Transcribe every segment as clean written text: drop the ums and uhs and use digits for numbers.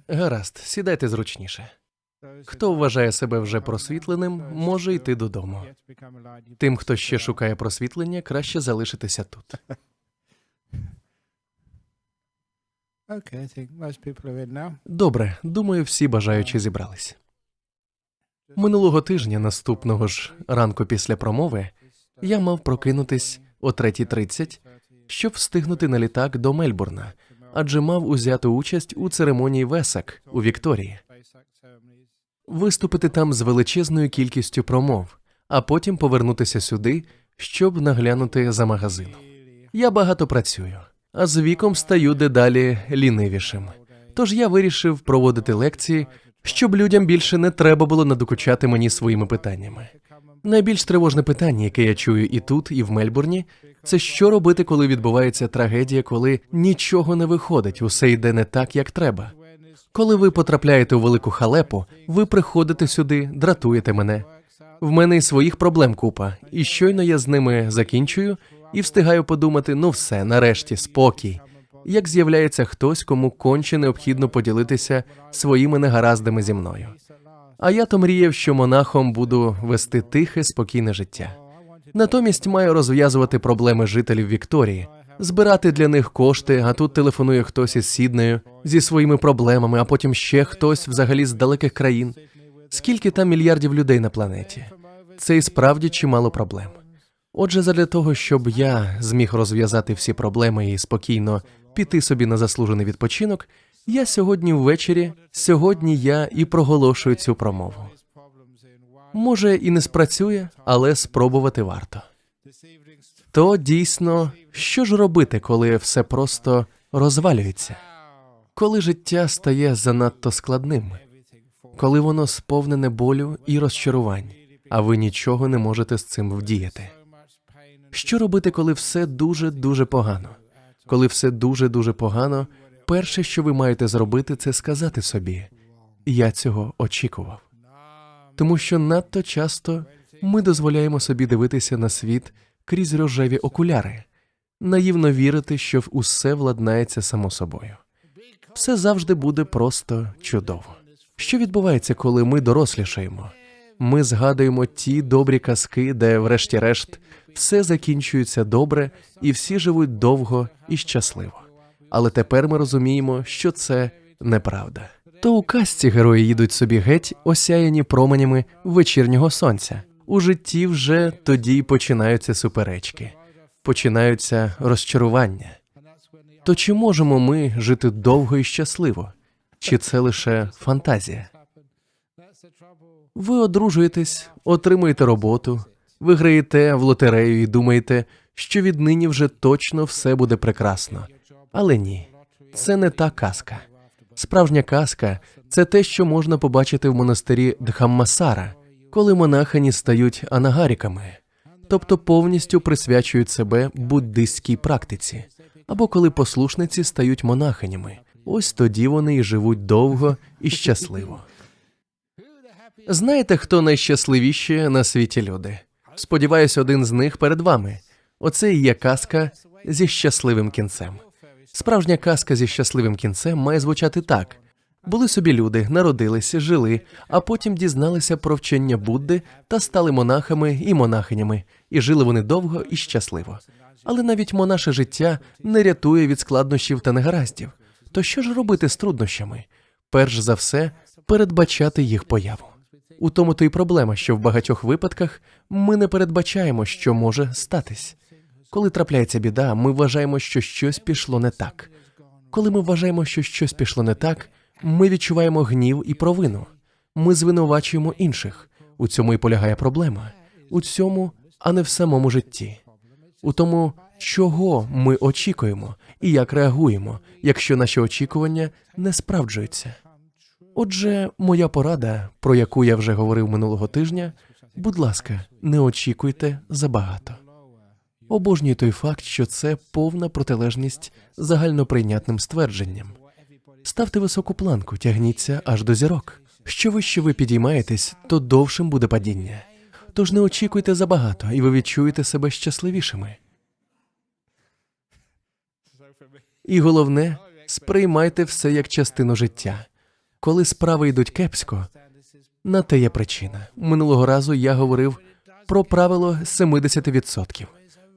Гаразд, сідайте зручніше. Хто вважає себе вже просвітленим, може йти додому. Тим, хто ще шукає просвітлення, краще залишитися тут. Добре, думаю, всі бажаючі зібрались. Минулого тижня, наступного ж ранку після промови, я мав прокинутись о 3:30, щоб встигнути на літак до Мельбурна, адже мав узяти участь у церемонії Весак у Вікторії. Виступити там з величезною кількістю промов, а потім повернутися сюди, щоб наглянути за магазином. Я багато працюю, а з віком стаю дедалі лінивішим. Тож я вирішив проводити лекції, щоб людям більше не треба було надокучати мені своїми питаннями. Найбільш тривожне питання, яке я чую і тут, і в Мельбурні, це що робити, коли відбувається трагедія, коли нічого не виходить, усе йде не так, як треба. Коли ви потрапляєте у велику халепу, ви приходите сюди, дратуєте мене. В мене і своїх проблем купа, і щойно я з ними закінчую і встигаю подумати, ну все, нарешті, спокій. Як з'являється хтось, кому конче необхідно поділитися своїми негараздами зі мною. А я то мріяв, що монахом буду вести тихе, спокійне життя. Натомість маю розв'язувати проблеми жителів Вікторії, збирати для них кошти, а тут телефонує хтось із Сіднею зі своїми проблемами, а потім ще хтось взагалі з далеких країн. Скільки там мільярдів людей на планеті? Це і справді чимало проблем. Отже, задля того, щоб я зміг розв'язати всі проблеми і спокійно піти собі на заслужений відпочинок, я сьогодні я і проголошую цю промову. Може, і не спрацює, але спробувати варто. То дійсно, що ж робити, коли все просто розвалюється? Коли життя стає занадто складним? Коли воно сповнене болю і розчарувань, а ви нічого не можете з цим вдіяти? Що робити, коли все дуже-дуже погано? Коли все дуже-дуже погано, перше, що ви маєте зробити, це сказати собі «Я цього очікував». Тому що надто часто ми дозволяємо собі дивитися на світ крізь рожеві окуляри, наївно вірити, що усе владнається само собою. Все завжди буде просто чудово. Що відбувається, коли ми дорослішаємо? Ми згадуємо ті добрі казки, де, врешті-решт, все закінчується добре і всі живуть довго і щасливо. Але тепер ми розуміємо, що це неправда. То у казці герої їдуть собі геть, осяяні променями вечірнього сонця. У житті вже тоді починаються суперечки, починаються розчарування. То чи можемо ми жити довго і щасливо? Чи це лише фантазія? Ви одружуєтесь, отримуєте роботу, виграєте в лотерею і думаєте, що віднині вже точно все буде прекрасно. Але ні, це не та казка. Справжня казка – це те, що можна побачити в монастирі Дхаммасара, коли монахині стають анагаріками, тобто повністю присвячують себе буддистській практиці, або коли послушниці стають монахинями. Ось тоді вони і живуть довго і щасливо. Знаєте, хто найщасливіші на світі люди? Сподіваюсь, один з них перед вами. Оце і є казка зі щасливим кінцем. Справжня казка зі щасливим кінцем має звучати так. Були собі люди, народилися, жили, а потім дізналися про вчення Будди та стали монахами і монахинями, і жили вони довго і щасливо. Але навіть монаше життя не рятує від складнощів та негараздів. То що ж робити з труднощами? Перш за все, передбачати їх появу. У тому то й проблема, що в багатьох випадках ми не передбачаємо, що може статись. Коли трапляється біда, ми вважаємо, що щось пішло не так. Коли ми вважаємо, що щось пішло не так, ми відчуваємо гнів і провину. Ми звинувачуємо інших. У цьому і полягає проблема. У цьому, а не в самому житті. У тому, чого ми очікуємо і як реагуємо, якщо наші очікування не справджуються. Отже, моя порада, про яку я вже говорив минулого тижня, будь ласка, не очікуйте забагато. Обожнюю той факт, що це повна протилежність загальноприйнятним ствердженням. Ставте високу планку, тягніться аж до зірок. Що вище ви підіймаєтесь, то довшим буде падіння. Тож не очікуйте забагато, і ви відчуєте себе щасливішими. І головне, сприймайте все як частину життя. Коли справи йдуть кепсько, на те є причина. Минулого разу я говорив про правило 70%.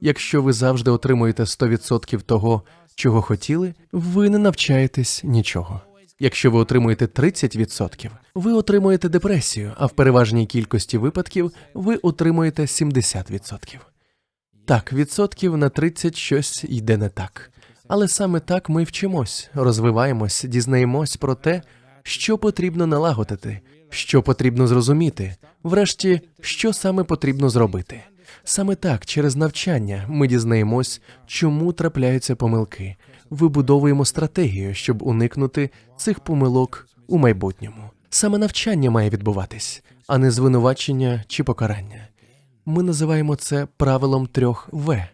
Якщо ви завжди отримуєте 100% того, чого хотіли, ви не навчаєтесь нічого. Якщо ви отримуєте 30%, ви отримуєте депресію, а в переважній кількості випадків ви отримуєте 70%. Так, відсотків на 30 щось йде не так. Але саме так ми вчимось, розвиваємось, дізнаємось про те, що потрібно налагодити, що потрібно зрозуміти, врешті, що саме потрібно зробити. Саме так, через навчання, ми дізнаємось, чому трапляються помилки, вибудовуємо стратегію, щоб уникнути цих помилок у майбутньому. Саме навчання має відбуватись, а не звинувачення чи покарання. Ми називаємо це правилом 3 В.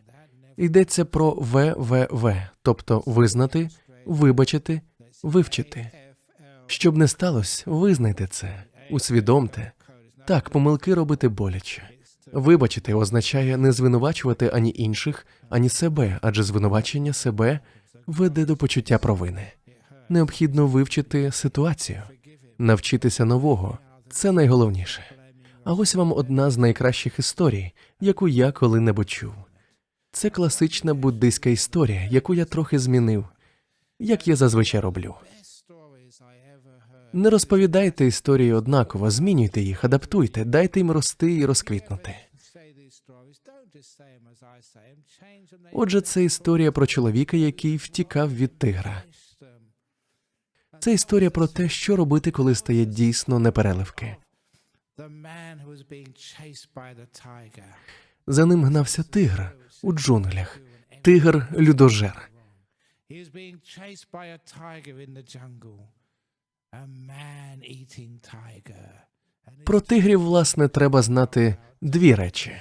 Йдеться про ВВВ, тобто визнати, вибачити, вивчити. Щоб не сталося, визнайте це, усвідомте. Так, помилки робити боляче. Вибачити означає не звинувачувати ані інших, ані себе, адже звинувачення себе веде до почуття провини. Необхідно вивчити ситуацію, навчитися нового. Це найголовніше. А ось вам одна з найкращих історій, яку я коли-небудь чув. Це класична буддийська історія, яку я трохи змінив, як я зазвичай роблю. Не розповідайте історії однаково, змінюйте їх, адаптуйте, дайте їм рости і розквітнути. Отже, це історія про чоловіка, який втікав від тигра. Це історія про те, що робити, коли стає дійсно непереливки. За ним гнався тигр у джунглях. Тигр-людожер. Про тигрів, власне, треба знати 2 речі.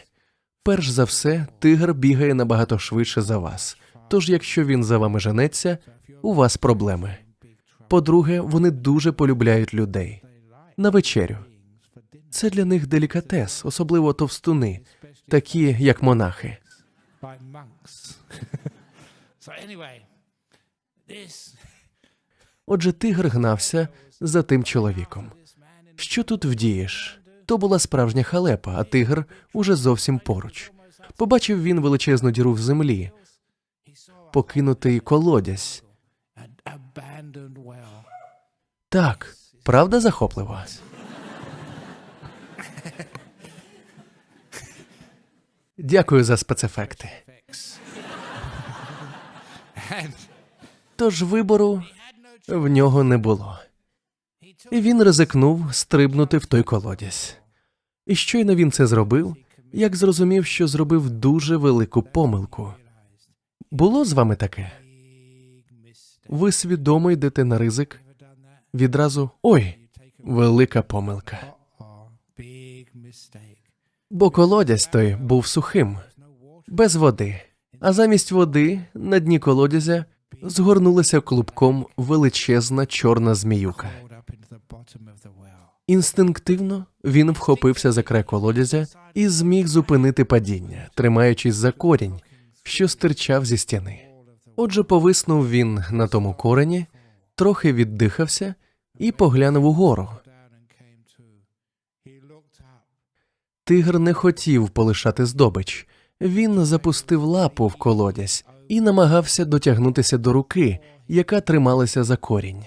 Перш за все, тигр бігає набагато швидше за вас. Тож, якщо він за вами женеться, у вас проблеми. По-друге, вони дуже полюбляють людей. На вечерю. Це для них делікатес, особливо товстуни, такі, як монахи. Отже, тигр гнався за тим чоловіком. Що тут вдієш? То була справжня халепа, а тигр уже зовсім поруч. Побачив він величезну діру в землі, покинутий колодязь. Так, правда захопливо? Дякую за спецефекти. Тож вибору в нього не було. І він ризикнув стрибнути в той колодязь. І щойно він це зробив, як зрозумів, що зробив дуже велику помилку. Було з вами таке? Ви свідомо йдете на ризик? Відразу «Ой, велика помилка». Бо колодязь той був сухим, без води. А замість води на дні колодязя згорнулася клубком величезна чорна зміюка. Інстинктивно він вхопився за край колодязя і зміг зупинити падіння, тримаючись за корінь, що стирчав зі стіни. Отже, повиснув він на тому корені, трохи віддихався і поглянув угору. Тигр не хотів полишати здобич. Він запустив лапу в колодязь і намагався дотягнутися до руки, яка трималася за корінь.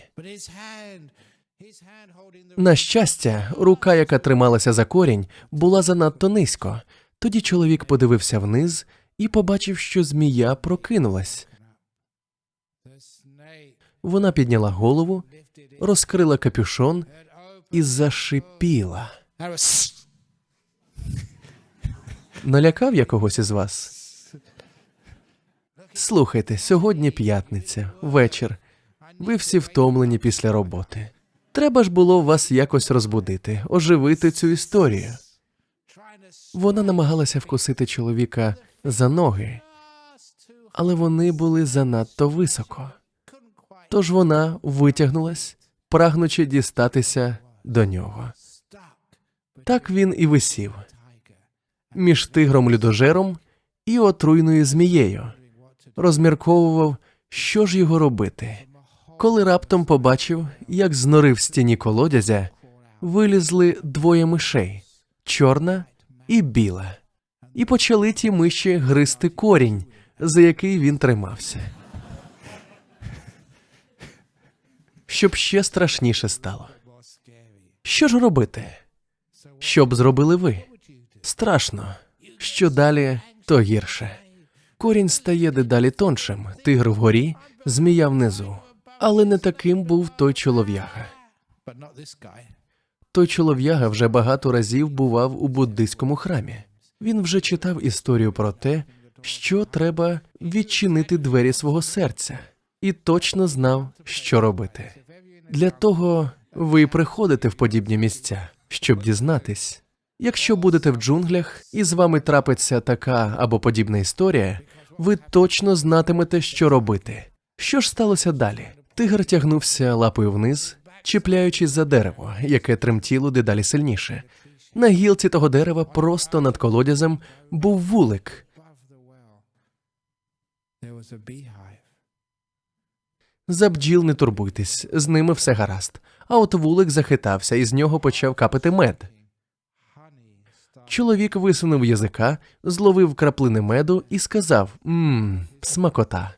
На щастя, рука, яка трималася за корінь, була занадто низько. Тоді чоловік подивився вниз і побачив, що змія прокинулась. Вона підняла голову, розкрила капюшон і зашипіла. Налякав я когось із вас? Слухайте, сьогодні п'ятниця, вечір. Ви всі втомлені після роботи. Треба ж було вас якось розбудити, оживити цю історію. Вона намагалася вкусити чоловіка за ноги, але вони були занадто високо. Тож вона витягнулась, прагнучи дістатися до нього. Так він і висів між тигром-людожером і отруйною змією. Розмірковував, що ж його робити, коли раптом побачив, як з нори в стіні колодязя вилізли двоє мишей – чорна і біла. І почали ті миші гризти корінь, за який він тримався. Щоб ще страшніше стало. Що ж робити? Що б зробили ви? Страшно. Що далі, то гірше. Корінь стає дедалі тоншим, тигр вгорі, змія внизу. Але не таким був той чолов'яга. Той чолов'яга вже багато разів бував у буддийському храмі. Він вже читав історію про те, що треба відчинити двері свого серця, і точно знав, що робити. Для того ви приходите в подібні місця, щоб дізнатись. Якщо будете в джунглях і з вами трапиться така або подібна історія, ви точно знатимете, що робити. Що ж сталося далі? Тигр тягнувся лапою вниз, чіпляючись за дерево, яке тремтіло дедалі сильніше. На гілці того дерева просто над колодязем був вулик. За бджіл не турбуйтесь, з ними все гаразд. А от вулик захитався, і з нього почав капати мед. Чоловік висунув язика, зловив краплини меду і сказав: смакота.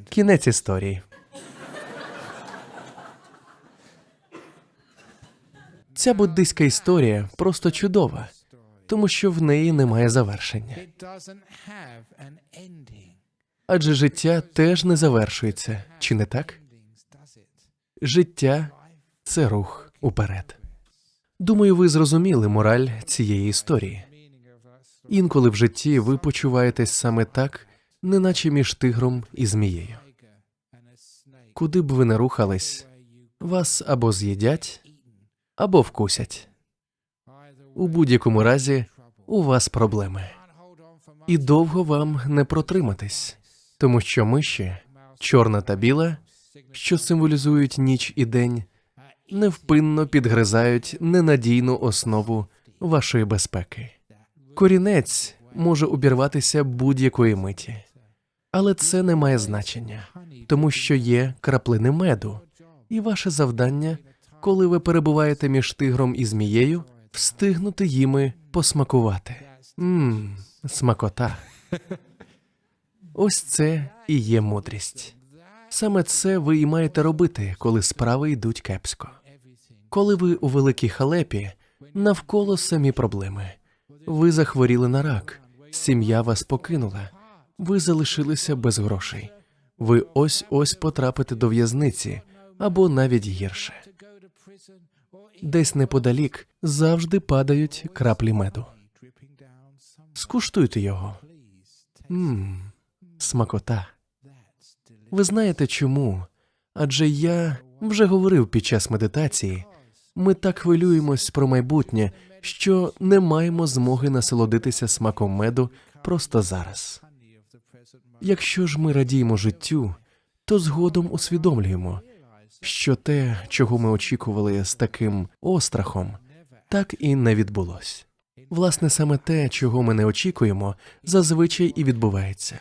Кінець історії. Ця буддийська історія просто чудова, тому що в неї немає завершення. Адже життя теж не завершується, чи не так? Життя – це рух уперед. Думаю, ви зрозуміли мораль цієї історії. Інколи в житті ви почуваєтесь саме так, неначе між тигром і змією. Куди б ви не рухались, вас або з'їдять, або вкусять. У будь-якому разі у вас проблеми. І довго вам не протриматись, тому що миші, чорна та біла, що символізують ніч і день, невпинно підгризають ненадійну основу вашої безпеки. Корінець може обірватися будь-якої миті. Але це не має значення, тому що є краплини меду. І ваше завдання, коли ви перебуваєте між тигром і змією, встигнути їми посмакувати. Смакота. Ось це і є мудрість. Саме це ви і маєте робити, коли справи йдуть кепсько. Коли ви у великій халепі, навколо самі проблеми. Ви захворіли на рак, сім'я вас покинула, ви залишилися без грошей. Ви ось-ось потрапите до в'язниці, або навіть гірше. Десь неподалік завжди падають краплі меду. Скуштуйте його. Смакота. Ви знаєте чому? Адже я вже говорив під час медитації, ми так хвилюємось про майбутнє, що не маємо змоги насолодитися смаком меду просто зараз. Якщо ж ми радіємо життю, то згодом усвідомлюємо, що те, чого ми очікували з таким острахом, так і не відбулось. Власне, саме те, чого ми не очікуємо, зазвичай і відбувається.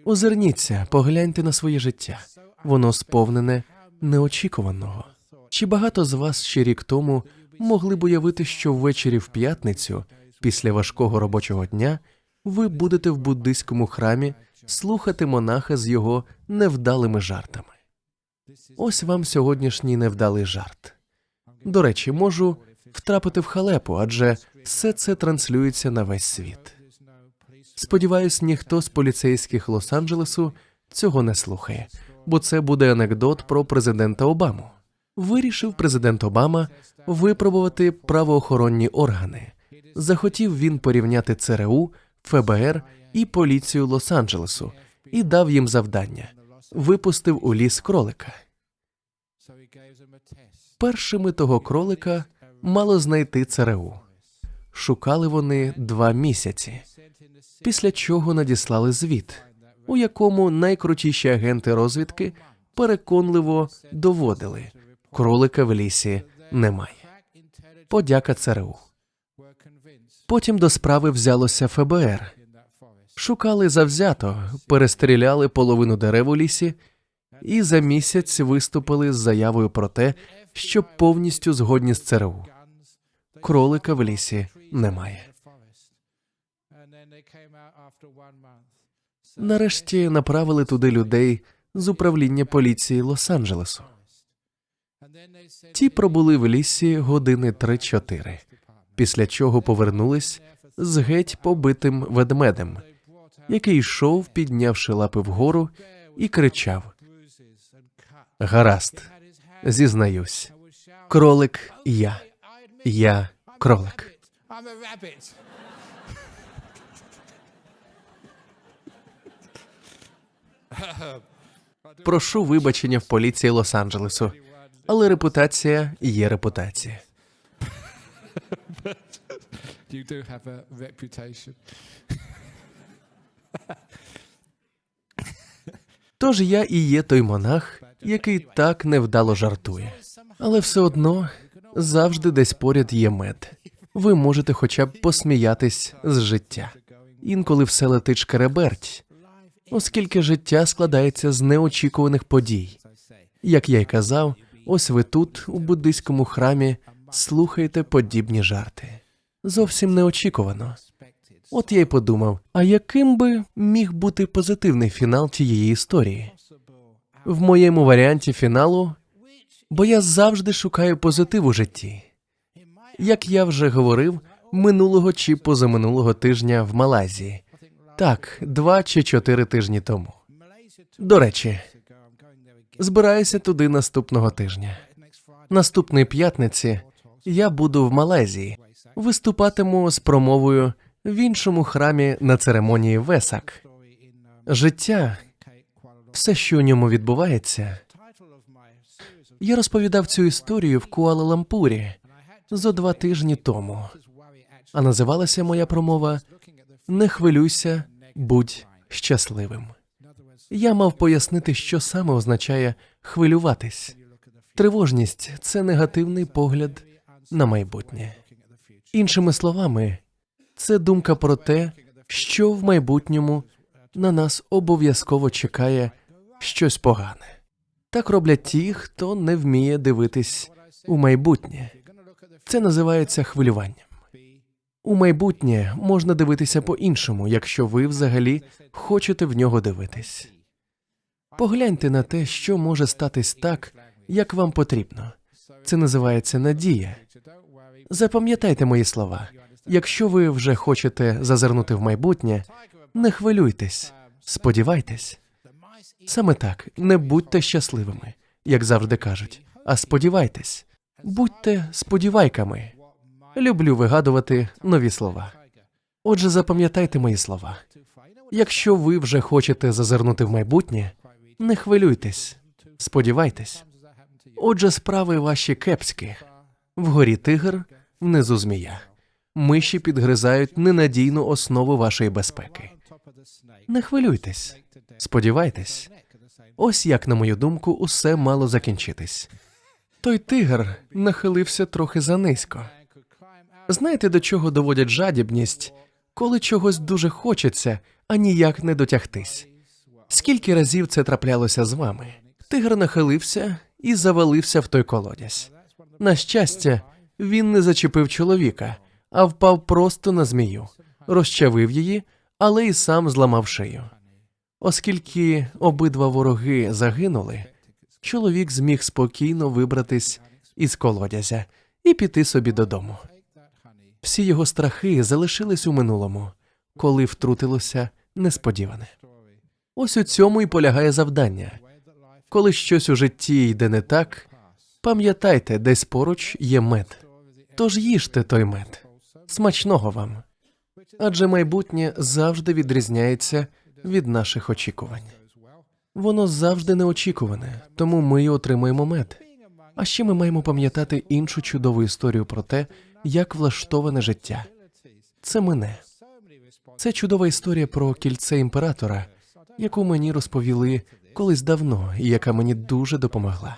Озирніться, погляньте на своє життя. Воно сповнене неочікуваного. Чи багато з вас ще рік тому могли б уявити, що ввечері в п'ятницю, після важкого робочого дня, ви будете в буддийському храмі слухати монаха з його невдалими жартами? Ось вам сьогоднішній невдалий жарт. До речі, можу втрапити в халепу, адже все це транслюється на весь світ. Сподіваюсь, ніхто з поліцейських Лос-Анджелесу цього не слухає, бо це буде анекдот про президента Обаму. Вирішив президент Обама випробувати правоохоронні органи. Захотів він порівняти ЦРУ, ФБР і поліцію Лос-Анджелесу і дав їм завдання. Випустив у ліс кролика. Першими того кролика мало знайти ЦРУ. Шукали вони 2 місяці, після чого надіслали звіт, у якому найкрутіші агенти розвідки переконливо доводили, кролика в лісі немає. Подяка ЦРУ. Потім до справи взялося ФБР. Шукали завзято, перестріляли половину дерев у лісі і за місяць виступили з заявою про те, що повністю згодні з ЦРУ. Кролика в лісі немає. Нарешті направили туди людей з управління поліції Лос-Анджелесу. Ті пробули в лісі години 3-4, після чого повернулись з геть побитим ведмедем, який йшов, піднявши лапи вгору, і кричав: «Гаразд, зізнаюсь, кролик я кролик». Прошу вибачення в поліції Лос-Анджелесу, але репутація є репутація. You do have a reputation. Тож я і є той монах, який так невдало жартує. Але все одно завжди десь поряд є мед. Ви можете хоча б посміятись з життя. Інколи все летить шкереберть, оскільки життя складається з неочікуваних подій. Як я й казав, ось ви тут, у буддийському храмі, слухаєте подібні жарти. Зовсім неочікувано. От я й подумав, а яким би міг бути позитивний фінал тієї історії? В моєму варіанті фіналу, бо я завжди шукаю позитив у житті. Як я вже говорив, минулого чи позаминулого тижня в Малайзії. Так, 2 чи 4 тижні тому. До речі, збираюся туди наступного тижня. Наступної п'ятниці я буду в Малайзії. Виступатиму з промовою в іншому храмі на церемонії Весак. Життя, все, що у ньому відбувається. Я розповідав цю історію в Куала-Лампурі зо 2 тижні тому. А називалася моя промова «Не хвилюйся, будь щасливим». Я мав пояснити, що саме означає хвилюватись. Тривожність – це негативний погляд на майбутнє. Іншими словами, це думка про те, що в майбутньому на нас обов'язково чекає щось погане. Так роблять ті, хто не вміє дивитись у майбутнє. Це називається хвилюванням. У майбутнє можна дивитися по-іншому, якщо ви взагалі хочете в нього дивитись. Погляньте на те, що може статись так, як вам потрібно. Це називається надія. Запам'ятайте мої слова. Якщо ви вже хочете зазирнути в майбутнє, не хвилюйтесь, сподівайтесь. Саме так, не будьте щасливими, як завжди кажуть, а сподівайтесь. Будьте сподівайками. Люблю вигадувати нові слова. Отже, запам'ятайте мої слова. Якщо ви вже хочете зазирнути в майбутнє, не хвилюйтесь, сподівайтесь. Отже, справи ваші кепські. Вгорі тигр, внизу змія. Миші підгризають ненадійну основу вашої безпеки. Не хвилюйтесь, сподівайтесь. Ось як, на мою думку, усе мало закінчитись. Той тигр нахилився трохи занизько. Знаєте, до чого доводять жадібність, коли чогось дуже хочеться, а ніяк не дотягтись? Скільки разів це траплялося з вами? Тигр нахилився і завалився в той колодязь. На щастя, він не зачепив чоловіка, а впав просто на змію, розчавив її, але й сам зламав шию. Оскільки обидва вороги загинули, чоловік зміг спокійно вибратись із колодязя і піти собі додому. Всі його страхи залишились у минулому, коли втрутилося несподіване. Ось у цьому і полягає завдання. Коли щось у житті йде не так, пам'ятайте, десь поруч є мед. Тож їжте той мед. Смачного вам. Адже майбутнє завжди відрізняється від наших очікувань. Воно завжди неочікуване, тому ми й отримуємо мед. А ще ми маємо пам'ятати іншу чудову історію про те, як влаштоване життя. Це мине. Це чудова історія про кільце імператора, яку мені розповіли колись давно і яка мені дуже допомогла.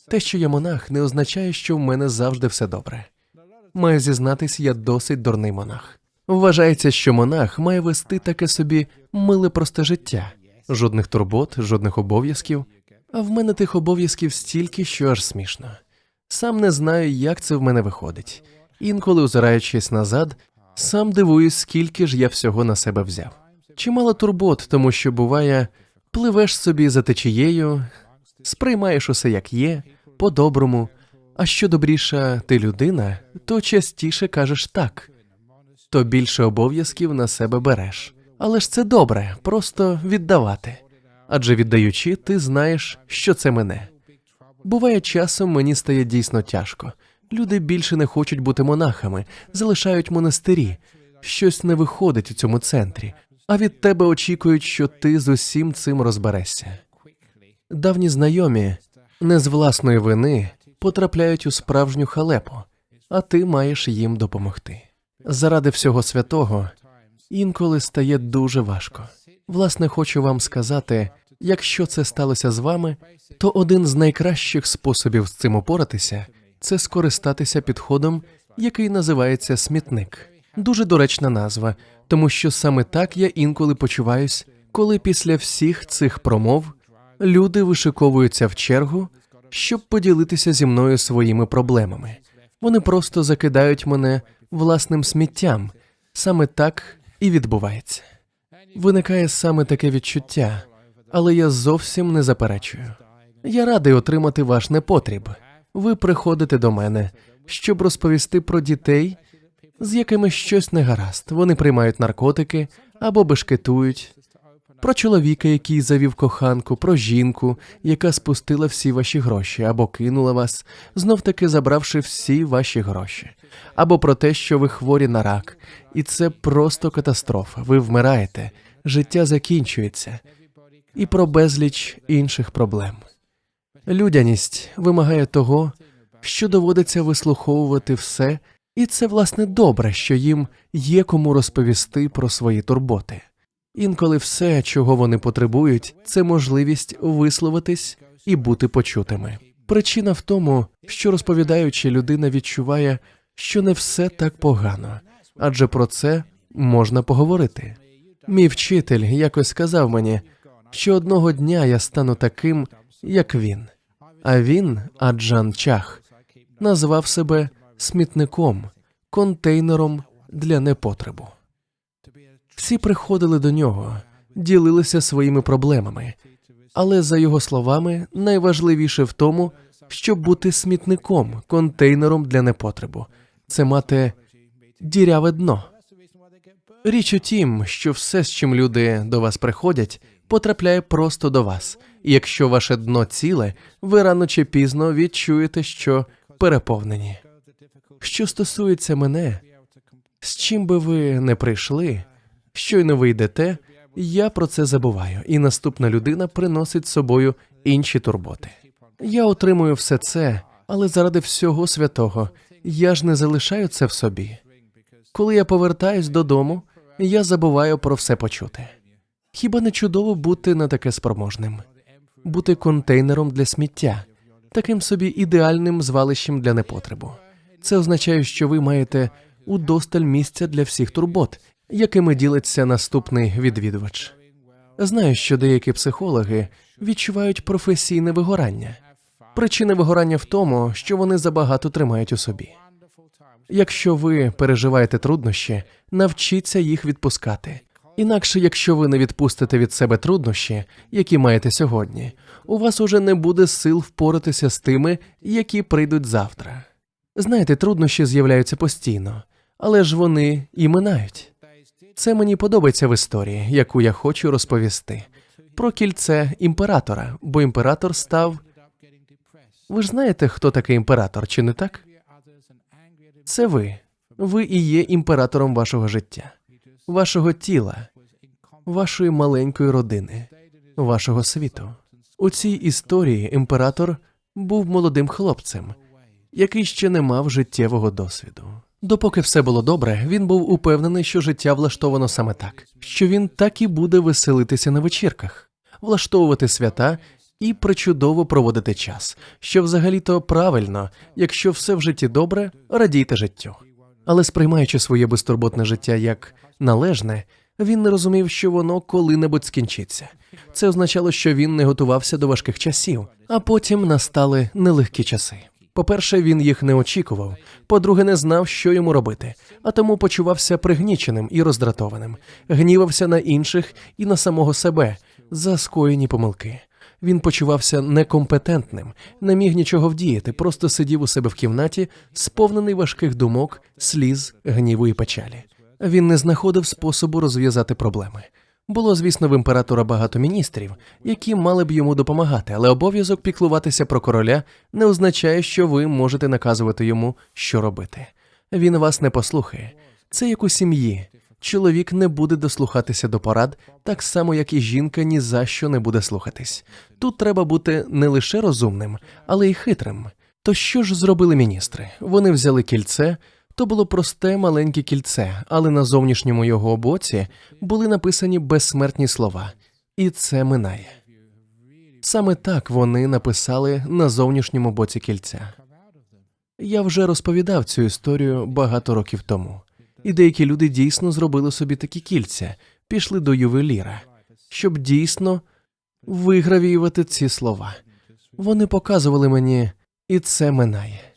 Те, що я монах, не означає, що в мене завжди все добре. Маю зізнатись, я досить дурний монах. Вважається, що монах має вести таке собі миле просте життя. Жодних турбот, жодних обов'язків. А в мене тих обов'язків стільки, що аж смішно. Сам не знаю, як це в мене виходить. Інколи, озираючись назад, сам дивуюсь, скільки ж я всього на себе взяв. Чимало турбот, тому що, буває, пливеш собі за течією, сприймаєш усе як є, по-доброму, а що добріша ти людина, то частіше кажеш так, то більше обов'язків на себе береш. Але ж це добре, просто віддавати. Адже віддаючи, ти знаєш, що це мене. Буває, часом мені стає дійсно тяжко. Люди більше не хочуть бути монахами, залишають монастирі. Щось не виходить у цьому центрі, а від тебе очікують, що ти з усім цим розберешся. Давні знайомі не з власної вини потрапляють у справжню халепу, а ти маєш їм допомогти. Заради всього святого інколи стає дуже важко. Власне, хочу вам сказати, якщо це сталося з вами, то один з найкращих способів з цим упоратися – це скористатися підходом, який називається смітник. Дуже доречна назва, тому що саме так я інколи почуваюсь, коли після всіх цих промов люди вишиковуються в чергу, щоб поділитися зі мною своїми проблемами. Вони просто закидають мене власним сміттям. Саме так і відбувається. Виникає саме таке відчуття, але я зовсім не заперечую. Я радий отримати ваш непотріб. Ви приходите до мене, щоб розповісти про дітей, з якими щось не гаразд. Вони приймають наркотики або бешкетують. Про чоловіка, який завів коханку, про жінку, яка спустила всі ваші гроші або кинула вас, знов-таки забравши всі ваші гроші. Або про те, що ви хворі на рак. І це просто катастрофа. Ви вмираєте, життя закінчується. І про безліч інших проблем. Людяність вимагає того, що доводиться вислуховувати все, і це, власне, добре, що їм є кому розповісти про свої турботи. Інколи все, чого вони потребують, це можливість висловитись і бути почутими. Причина в тому, що розповідаючи, людина відчуває, що не все так погано, адже про це можна поговорити. Мій вчитель якось сказав мені, що одного дня я стану таким, як він. А він, Аджан Чах, назвав себе смітником, контейнером для непотребу. Всі приходили до нього, ділилися своїми проблемами, але, за його словами, найважливіше в тому, щоб бути смітником, контейнером для непотребу. Це мати діряве дно. Річ у тім, що все, з чим люди до вас приходять, потрапляє просто до вас. І якщо ваше дно ціле, ви рано чи пізно відчуєте, що переповнені. Що стосується мене, з чим би ви не прийшли, щойно ви йдете, я про це забуваю, і наступна людина приносить з собою інші турботи. Я отримую все це, але заради всього святого я ж не залишаю це в собі. Коли я повертаюсь додому, я забуваю про все почути. Хіба не чудово бути на таке спроможним? Бути контейнером для сміття, таким собі ідеальним звалищем для непотребу. Це означає, що ви маєте удосталь місця для всіх турбот, якими ділиться наступний відвідувач. Знаю, що деякі психологи відчувають професійне вигорання. Причина вигорання в тому, що вони забагато тримають у собі. Якщо ви переживаєте труднощі, навчіться їх відпускати. Інакше, якщо ви не відпустите від себе труднощі, які маєте сьогодні, у вас уже не буде сил впоратися з тими, які прийдуть завтра. Знаєте, труднощі з'являються постійно, але ж вони і минають. Це мені подобається в історії, яку я хочу розповісти. Про кільце імператора, бо імператор став... Ви ж знаєте, хто такий імператор, чи не так? Це ви. Ви і є імператором вашого життя, вашого тіла, вашої маленької родини, вашого світу. У цій історії імператор був молодим хлопцем, який ще не мав життєвого досвіду. Допоки все було добре, він був упевнений, що життя влаштовано саме так, що він так і буде веселитися на вечірках, влаштовувати свята і причудово проводити час, що взагалі-то правильно, якщо все в житті добре, радійте життю. Але сприймаючи своє безтурботне життя як належне, він не розумів, що воно коли-небудь скінчиться. Це означало, що він не готувався до важких часів, а потім настали нелегкі часи. По-перше, він їх не очікував, по-друге, не знав, що йому робити, а тому почувався пригніченим і роздратованим, гнівався на інших і на самого себе за скоєні помилки. Він почувався некомпетентним, не міг нічого вдіяти, просто сидів у себе в кімнаті, сповнений важких думок, сліз, гніву і печалі. Він не знаходив способу розв'язати проблеми. Було, звісно, в імператора багато міністрів, які мали б йому допомагати, але обов'язок піклуватися про короля не означає, що ви можете наказувати йому, що робити. Він вас не послухає. Це як у сім'ї. Чоловік не буде дослухатися до порад, так само, як і жінка ні за що не буде слухатись. Тут треба бути не лише розумним, але й хитрим. То що ж зробили міністри? Вони взяли кільце. То було просте маленьке кільце, але на зовнішньому його боці були написані безсмертні слова. І це минає. Саме так вони написали на зовнішньому боці кільця. Я вже розповідав цю історію багато років тому. І деякі люди дійсно зробили собі такі кільця, пішли до ювеліра, щоб дійсно вигравіювати ці слова. Вони показували мені, і це минає.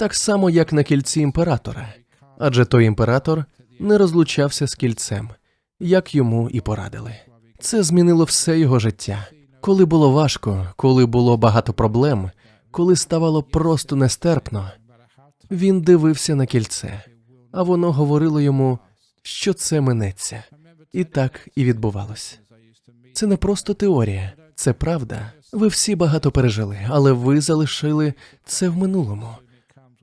Так само, як на кільці імператора. Адже той імператор не розлучався з кільцем, як йому і порадили. Це змінило все його життя. Коли було важко, коли було багато проблем, коли ставало просто нестерпно, він дивився на кільце, а воно говорило йому, що це минеться. І так і відбувалося. Це не просто теорія, це правда. Ви всі багато пережили, але ви залишили це в минулому.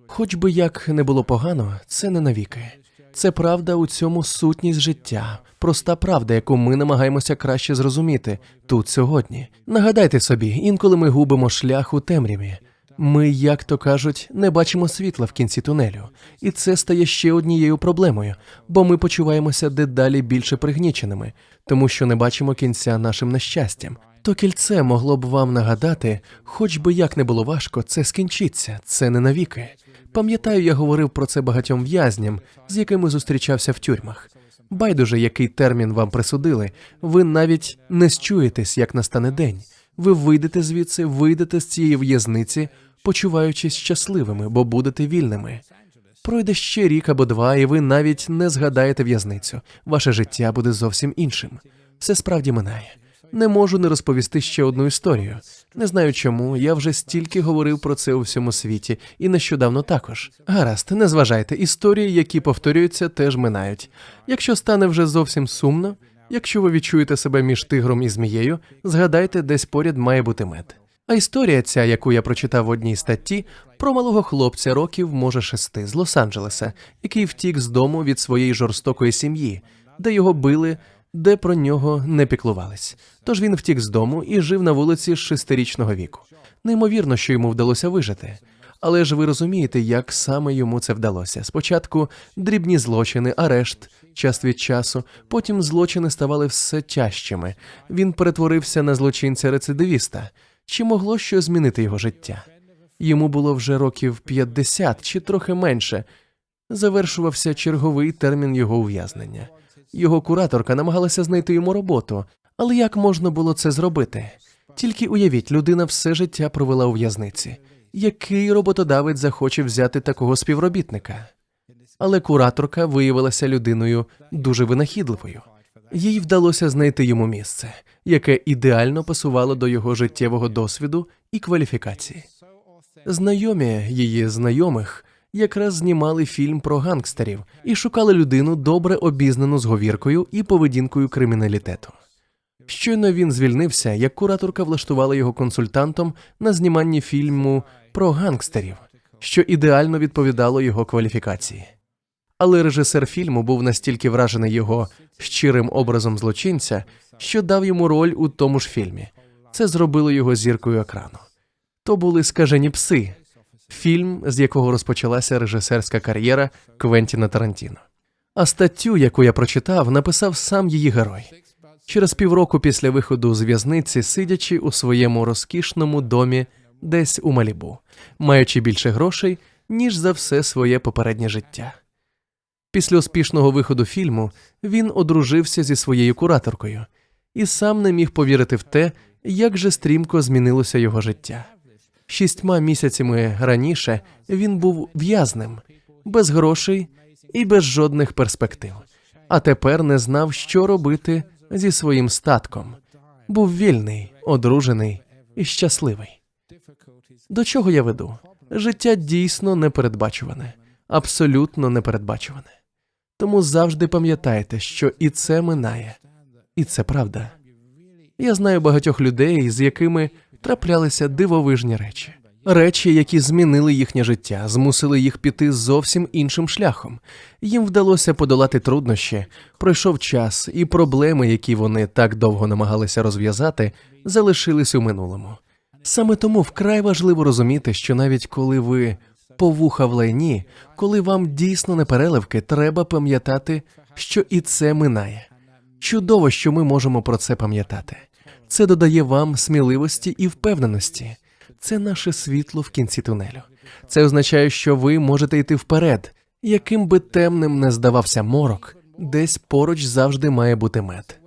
Хоч би як не було погано, це не навіки. Це правда, у цьому сутність життя, проста правда, яку ми намагаємося краще зрозуміти тут сьогодні. Нагадайте собі, інколи ми губимо шлях у темряві. Ми, як то кажуть, не бачимо світла в кінці тунелю. І це стає ще однією проблемою, бо ми почуваємося дедалі більше пригніченими, тому що не бачимо кінця нашим нещастям. То кільце могло б вам нагадати, хоч би як не було важко, це скінчиться, це не навіки. Пам'ятаю, я говорив про це багатьом в'язням, з якими зустрічався в тюрмах. Байдуже, який термін вам присудили, ви навіть не счуєтесь, як настане день. Ви вийдете звідси, вийдете з цієї в'язниці, почуваючись щасливими, бо будете вільними. Пройде ще рік або два, і ви навіть не згадаєте в'язницю. Ваше життя буде зовсім іншим. Все справді минає. Не можу не розповісти ще одну історію. Не знаю чому, я вже стільки говорив про це у всьому світі, і нещодавно також. Гаразд, не зважайте, історії, які повторюються, теж минають. Якщо стане вже зовсім сумно, якщо ви відчуєте себе між тигром і змією, згадайте, десь поряд має бути мед. А історія ця, яку я прочитав в одній статті, про малого хлопця років, може 6, з Лос-Анджелеса, який втік з дому від своєї жорстокої сім'ї, де його били, де про нього не піклувались. Тож він втік з дому і жив на вулиці з 6-річного віку. Неймовірно, що йому вдалося вижити. Але ж ви розумієте, як саме йому це вдалося. Спочатку дрібні злочини, арешт, час від часу, потім злочини ставали все тяжчими. Він перетворився на злочинця-рецидивіста. Чи могло що змінити його життя? Йому було вже років 50 чи трохи менше. Завершувався черговий термін його ув'язнення. Його кураторка намагалася знайти йому роботу. Але як можна було це зробити? Тільки уявіть, людина все життя провела у в'язниці. Який роботодавець захоче взяти такого співробітника? Але кураторка виявилася людиною дуже винахідливою. Їй вдалося знайти йому місце, яке ідеально пасувало до його життєвого досвіду і кваліфікації. Знайомі її знайомих якраз знімали фільм про гангстерів і шукали людину, добре обізнану з говіркою і поведінкою криміналітету. Щойно він звільнився, як кураторка влаштувала його консультантом на зніманні фільму про гангстерів, що ідеально відповідало його кваліфікації. Але режисер фільму був настільки вражений його щирим образом злочинця, що дав йому роль у тому ж фільмі. Це зробило його зіркою екрану. То були «Скажені пси», фільм, з якого розпочалася режисерська кар'єра Квентіна Тарантіно. А статтю, яку я прочитав, написав сам її герой. Через півроку після виходу з в'язниці, сидячи у своєму розкішному домі десь у Малібу, маючи більше грошей, ніж за все своє попереднє життя. Після успішного виходу фільму він одружився зі своєю кураторкою і сам не міг повірити в те, як же стрімко змінилося його життя. 6 місяцями раніше він був в'язнем, без грошей і без жодних перспектив, а тепер не знав, що робити зі своїм статком. Був вільний, одружений і щасливий. До чого я веду? Життя дійсно непередбачуване, абсолютно непередбачуване. Тому завжди пам'ятайте, що і це минає, і це правда. Я знаю багатьох людей, з якими траплялися дивовижні речі. Речі, які змінили їхнє життя, змусили їх піти зовсім іншим шляхом. Їм вдалося подолати труднощі, пройшов час, і проблеми, які вони так довго намагалися розв'язати, залишились у минулому. Саме тому вкрай важливо розуміти, що навіть коли ви по вуха в лайні, коли вам дійсно не переливки, треба пам'ятати, що і це минає. Чудово, що ми можемо про це пам'ятати. Це додає вам сміливості і впевненості. Це наше світло в кінці тунелю. Це означає, що ви можете йти вперед. Яким би темним не здавався морок, десь поруч завжди має бути мед.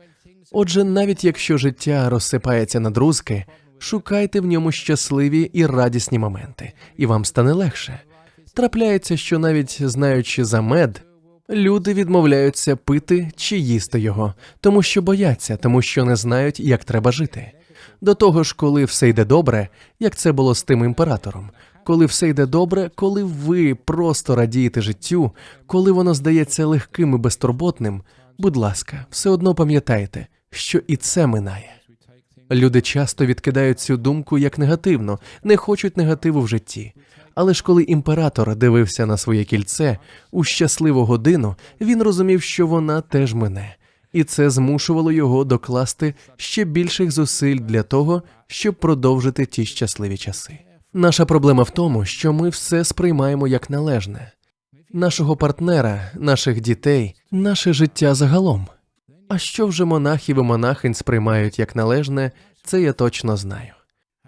Отже, навіть якщо життя розсипається на друзки, шукайте в ньому щасливі і радісні моменти, і вам стане легше. Трапляється, що навіть знаючи за мед, люди відмовляються пити чи їсти його, тому що бояться, тому що не знають, як треба жити. До того ж, коли все йде добре, як це було з тим імператором, коли все йде добре, коли ви просто радієте життю, коли воно здається легким і безтурботним, будь ласка, все одно пам'ятайте, що і це минає. Люди часто відкидають цю думку як негативну, не хочуть негативу в житті. Але ж коли імператор дивився на своє кільце, у щасливу годину він розумів, що вона теж мине. І це змушувало його докласти ще більших зусиль для того, щоб продовжити ті щасливі часи. Наша проблема в тому, що ми все сприймаємо як належне. Нашого партнера, наших дітей, наше життя загалом. А що вже монахів і монахинь сприймають як належне, це я точно знаю.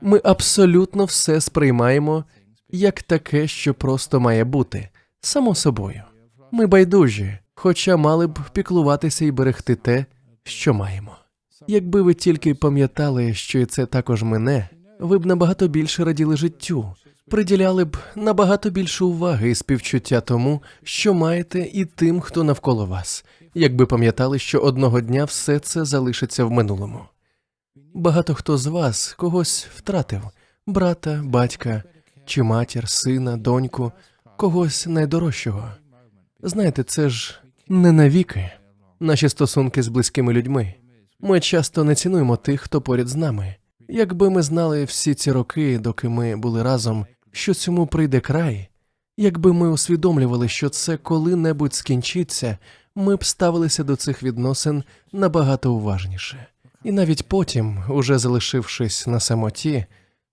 Ми абсолютно все сприймаємо як таке, що просто має бути, само собою. Ми байдужі, хоча мали б піклуватися і берегти те, що маємо. Якби ви тільки пам'ятали, що і це також мине, ви б набагато більше раділи життю, приділяли б набагато більше уваги і співчуття тому, що маєте, і тим, хто навколо вас, якби пам'ятали, що одного дня все це залишиться в минулому. Багато хто з вас когось втратив – брата, батька, чи матір, сина, доньку, когось найдорожчого. Знаєте, це ж не навіки. Наші стосунки з близькими людьми. Ми часто не цінуємо тих, хто поряд з нами. Якби ми знали всі ці роки, доки ми були разом, що цьому прийде край, якби ми усвідомлювали, що це коли-небудь скінчиться, ми б ставилися до цих відносин набагато уважніше. І навіть потім, уже залишившись на самоті,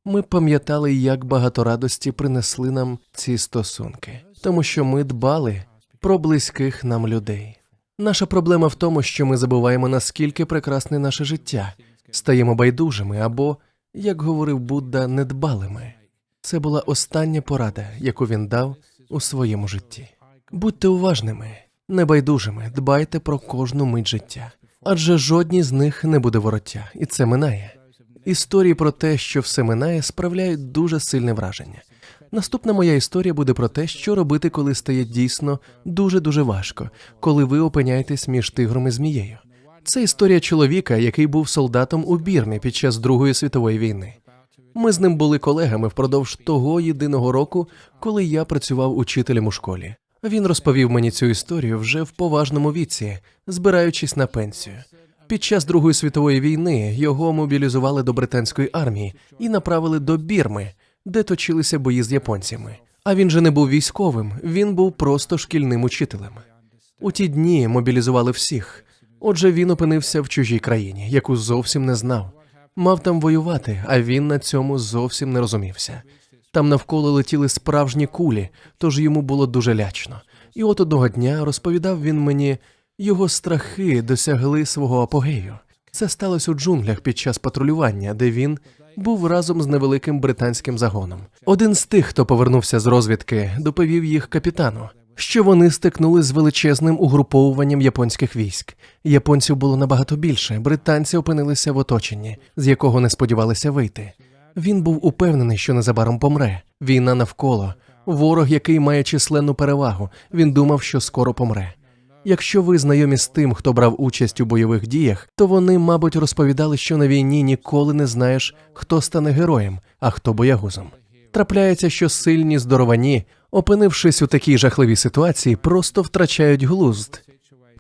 ми пам'ятали, як багато радості принесли нам ці стосунки, тому що ми дбали про близьких нам людей. Наша проблема в тому, що ми забуваємо, наскільки прекрасне наше життя, стаємо байдужими або, як говорив Будда, недбалими. Це була остання порада, яку він дав у своєму житті. Будьте уважними, небайдужими, дбайте про кожну мить життя, адже жодній з них не буде вороття, і це минає. Історії про те, що все минає, справляють дуже сильне враження. Наступна моя історія буде про те, що робити, коли стає дійсно дуже-дуже важко, коли ви опиняєтесь між тигром і змією. Це історія чоловіка, який був солдатом у Бірмі під час Другої світової війни. Ми з ним були колегами впродовж того єдиного року, коли я працював учителем у школі. Він розповів мені цю історію вже в поважному віці, збираючись на пенсію. Під час Другої світової війни його мобілізували до британської армії і направили до Бірми, де точилися бої з японцями. А він же не був військовим, він був просто шкільним учителем. У ті дні мобілізували всіх. Отже, він опинився в чужій країні, яку зовсім не знав. Мав там воювати, а він на цьому зовсім не розумівся. Там навколо летіли справжні кулі, тож йому було дуже лячно. І от одного дня, розповідав він мені, його страхи досягли свого апогею. Це сталося у джунглях під час патрулювання, де він був разом з невеликим британським загоном. Один з тих, хто повернувся з розвідки, доповів їх капітану, що вони стикнули з величезним угруповуванням японських військ. Японців було набагато більше, британці опинилися в оточенні, з якого не сподівалися вийти. Він був упевнений, що незабаром помре. Війна навколо, ворог, який має численну перевагу, він думав, що скоро помре. Якщо ви знайомі з тим, хто брав участь у бойових діях, то вони, мабуть, розповідали, що на війні ніколи не знаєш, хто стане героєм, а хто боягузом. Трапляється, що сильні, здоровані, опинившись у такій жахливій ситуації, просто втрачають глузд.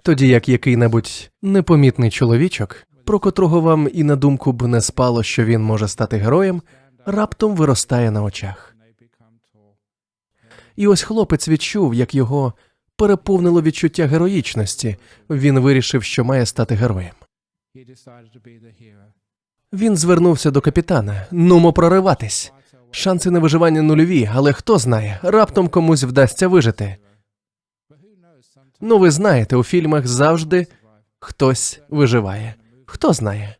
Тоді як який-небудь непомітний чоловічок, про котрого вам і на думку б не спало, що він може стати героєм, раптом виростає на очах. І ось хлопець відчув, як його переповнило відчуття героїчності. Він вирішив, що має стати героєм. Він звернувся до капітана. «Нумо прориватись. Шанси на виживання нульові, але хто знає, раптом комусь вдасться вижити». Ну, ви знаєте, у фільмах завжди хтось виживає. Хто знає?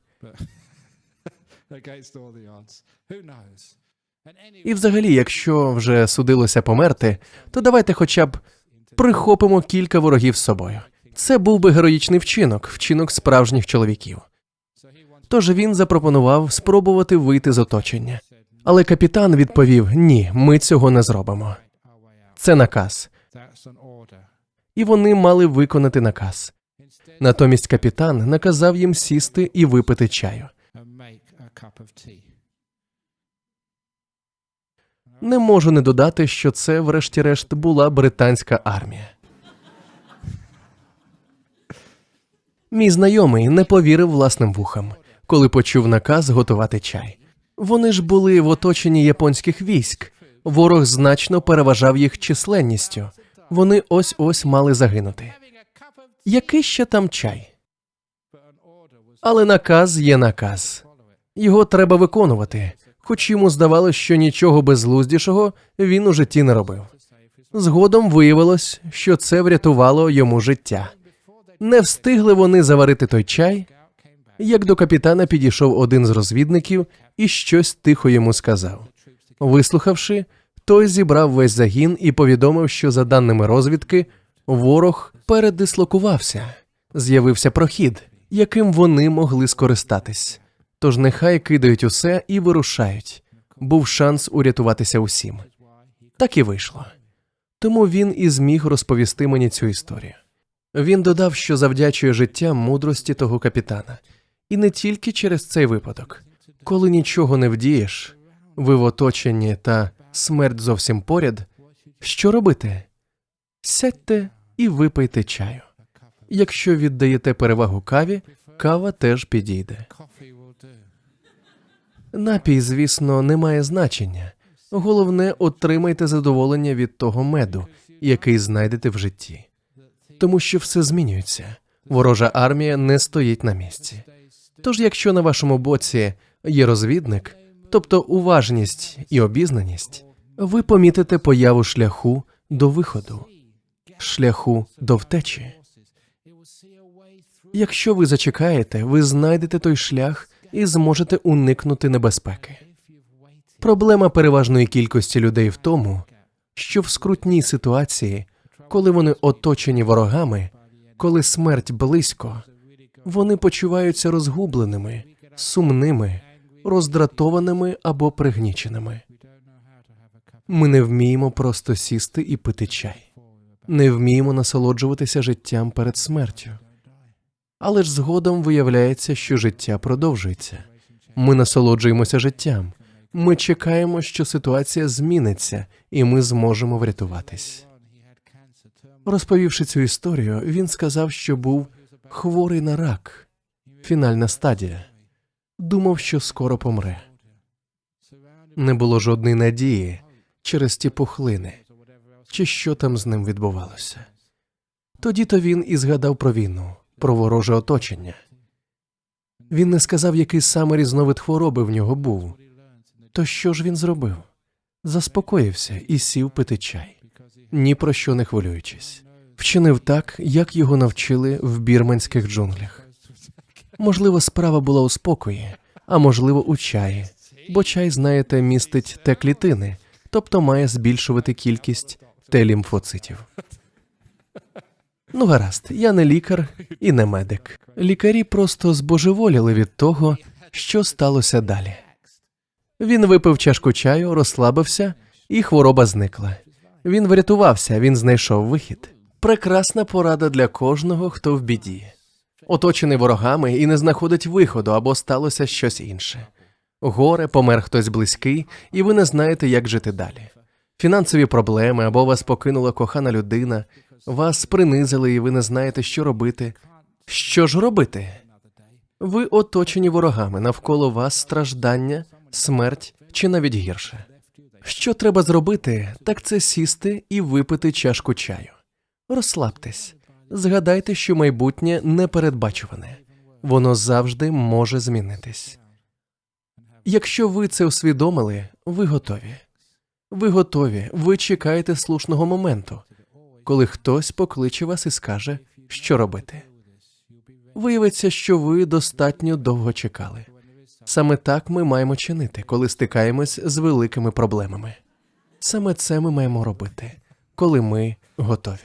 І взагалі, якщо вже судилося померти, то давайте хоча б прихопимо кілька ворогів з собою. Це був би героїчний вчинок, вчинок справжніх чоловіків. Тож він запропонував спробувати вийти з оточення. Але капітан відповів: «Ні, ми цього не зробимо. Це наказ». І вони мали виконати наказ. Натомість капітан наказав їм сісти і випити чаю. Не можу не додати, що це, врешті-решт, була британська армія. Мій знайомий не повірив власним вухам, коли почув наказ готувати чай. Вони ж були в оточенні японських військ. Ворог значно переважав їх численністю. Вони ось-ось мали загинути. Який ще там чай? Але наказ є наказ. Його треба виконувати, хоч йому здавалося, що нічого безглуздішого він у житті не робив. Згодом виявилось, що це врятувало йому життя. Не встигли вони заварити той чай, як до капітана підійшов один з розвідників і щось тихо йому сказав. Вислухавши, той зібрав весь загін і повідомив, що, за даними розвідки, ворог передислокувався. З'явився прохід, яким вони могли скористатись. Тож нехай кидають усе і вирушають. Був шанс урятуватися усім. Так і вийшло. Тому він і зміг розповісти мені цю історію. Він додав, що завдячує життям мудрості того капітана. І не тільки через цей випадок. Коли нічого не вдієш, ви в оточенні та смерть зовсім поряд, що робити? Сядьте і випийте чаю. Якщо віддаєте перевагу каві, кава теж підійде. Напій, звісно, не має значення. Головне, отримайте задоволення від того меду, який знайдете в житті. Тому що все змінюється. Ворожа армія не стоїть на місці. Тож, якщо на вашому боці є розвідник, тобто уважність і обізнаність, ви помітите появу шляху до виходу, шляху до втечі. Якщо ви зачекаєте, ви знайдете той шлях і зможете уникнути небезпеки. Проблема переважної кількості людей в тому, що в скрутній ситуації, коли вони оточені ворогами, коли смерть близько, вони почуваються розгубленими, сумними, роздратованими або пригніченими. Ми не вміємо просто сісти і пити чай. Не вміємо насолоджуватися життям перед смертю. Але ж згодом виявляється, що життя продовжується. Ми насолоджуємося життям. Ми чекаємо, що ситуація зміниться, і ми зможемо врятуватись. Розповівши цю історію, він сказав, що був хворий на рак. Фінальна стадія. Думав, що скоро помре. Не було жодної надії через ті пухлини, чи що там з ним відбувалося. Тоді-то він і згадав про війну, про вороже оточення. Він не сказав, який саме різновид хвороби в нього був. То що ж він зробив? Заспокоївся і сів пити чай, ні про що не хвилюючись. Вчинив так, як його навчили в бірманських джунглях. Можливо, справа була у спокої, а можливо, у чаї. Бо чай, знаєте, містить Т-клітини, тобто має збільшувати кількість Т-лімфоцитів. Ну гаразд, я не лікар і не медик. Лікарі просто збожеволіли від того, що сталося далі. Він випив чашку чаю, розслабився, і хвороба зникла. Він врятувався, він знайшов вихід. Прекрасна порада для кожного, хто в біді. Оточений ворогами і не знаходить виходу, або сталося щось інше. Горе, помер хтось близький, і ви не знаєте, як жити далі. Фінансові проблеми, або вас покинула кохана людина, вас принизили, і ви не знаєте, що робити. Що ж робити? Ви оточені ворогами, навколо вас страждання, смерть чи навіть гірше. Що треба зробити, так це сісти і випити чашку чаю. Розслабтесь. Згадайте, що майбутнє непередбачуване. Воно завжди може змінитись. Якщо ви це усвідомили, ви готові. Ви готові, ви чекаєте слушного моменту, коли хтось покличе вас і скаже, що робити. Виявиться, що ви достатньо довго чекали. Саме так ми маємо чинити, коли стикаємось з великими проблемами. Саме це ми маємо робити, коли ми готові.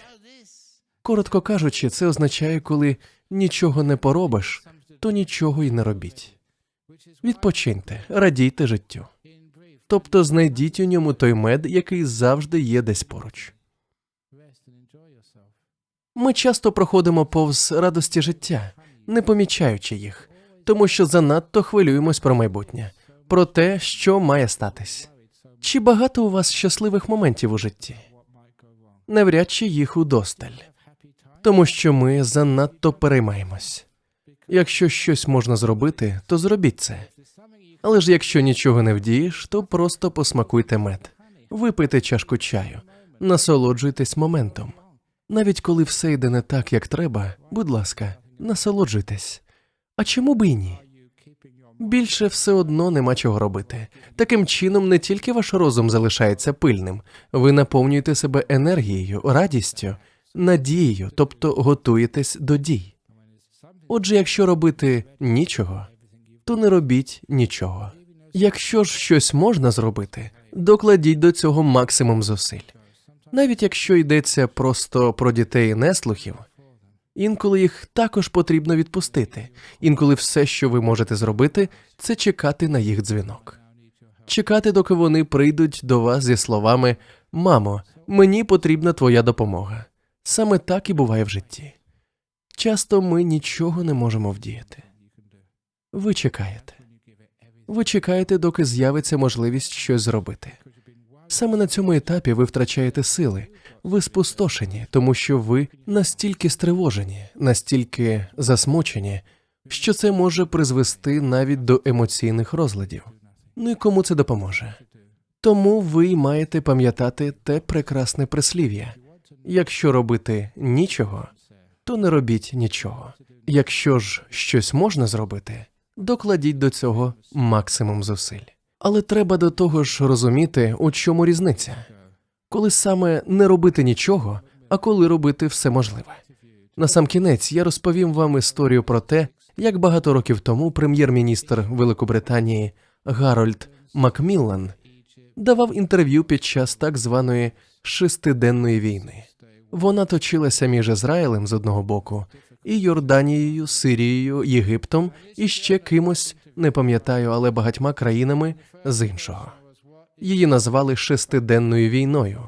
Коротко кажучи, це означає, коли нічого не поробиш, то нічого й не робіть. Відпочиньте, радійте життю. Тобто знайдіть у ньому той мед, який завжди є десь поруч. Ми часто проходимо повз радості життя, не помічаючи їх, тому що занадто хвилюємось про майбутнє, про те, що має статись. Чи багато у вас щасливих моментів у житті? Навряд чи їх удосталь, тому що ми занадто переймаємось. Якщо щось можна зробити, то зробіть це. Але ж якщо нічого не вдієш, то просто посмакуйте мед, випийте чашку чаю, насолоджуйтесь моментом. Навіть коли все йде не так, як треба, будь ласка, насолоджуйтесь. А чому б і ні? Більше все одно нема чого робити. Таким чином, не тільки ваш розум залишається пильним, ви наповнюєте себе енергією, радістю, надією, тобто готуєтесь до дій. Отже, якщо робити нічого, то не робіть нічого. Якщо ж щось можна зробити, докладіть до цього максимум зусиль. Навіть якщо йдеться просто про дітей неслухів, інколи їх також потрібно відпустити. Інколи все, що ви можете зробити, це чекати на їх дзвінок. Чекати, доки вони прийдуть до вас зі словами «Мамо, мені потрібна твоя допомога». Саме так і буває в житті. Часто ми нічого не можемо вдіяти. Ви чекаєте. Ви чекаєте, доки з'явиться можливість щось зробити. Саме на цьому етапі ви втрачаєте сили, ви спустошені, тому що ви настільки стривожені, настільки засмучені, що це може призвести навіть до емоційних розладів. Ну і кому це допоможе? Тому ви й маєте пам'ятати те прекрасне прислів'я. Якщо робити нічого, то не робіть нічого. Якщо ж щось можна зробити, докладіть до цього максимум зусиль. Але треба до того ж розуміти, у чому різниця. Коли саме не робити нічого, а коли робити все можливе. Насамкінець я розповім вам історію про те, як багато років тому прем'єр-міністр Великобританії Гарольд Макміллан давав інтерв'ю під час так званої шестиденної війни. Вона точилася між Ізраїлем з одного боку і Йорданією, Сирією, Єгиптом і ще кимось, не пам'ятаю, але багатьма країнами з іншого. Її назвали шестиденною війною.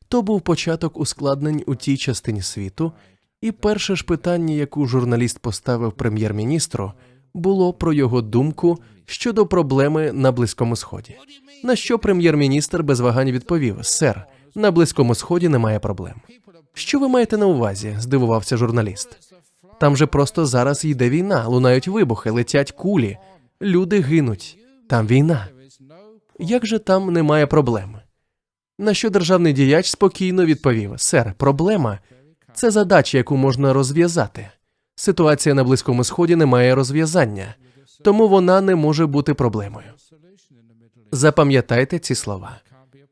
То був початок ускладнень у тій частині світу, і перше ж питання, яку журналіст поставив прем'єр-міністру, було про його думку щодо проблеми на Близькому Сході. На що прем'єр-міністр без вагань відповів: «Сер, на Близькому Сході немає проблем». «Що ви маєте на увазі?» – здивувався журналіст. «Там же просто зараз йде війна, лунають вибухи, летять кулі, люди гинуть. Там війна. Як же там немає проблем?» На що державний діяч спокійно відповів: «Сер, проблема – це задача, яку можна розв'язати. Ситуація на Близькому Сході не має розв'язання, тому вона не може бути проблемою». Запам'ятайте ці слова.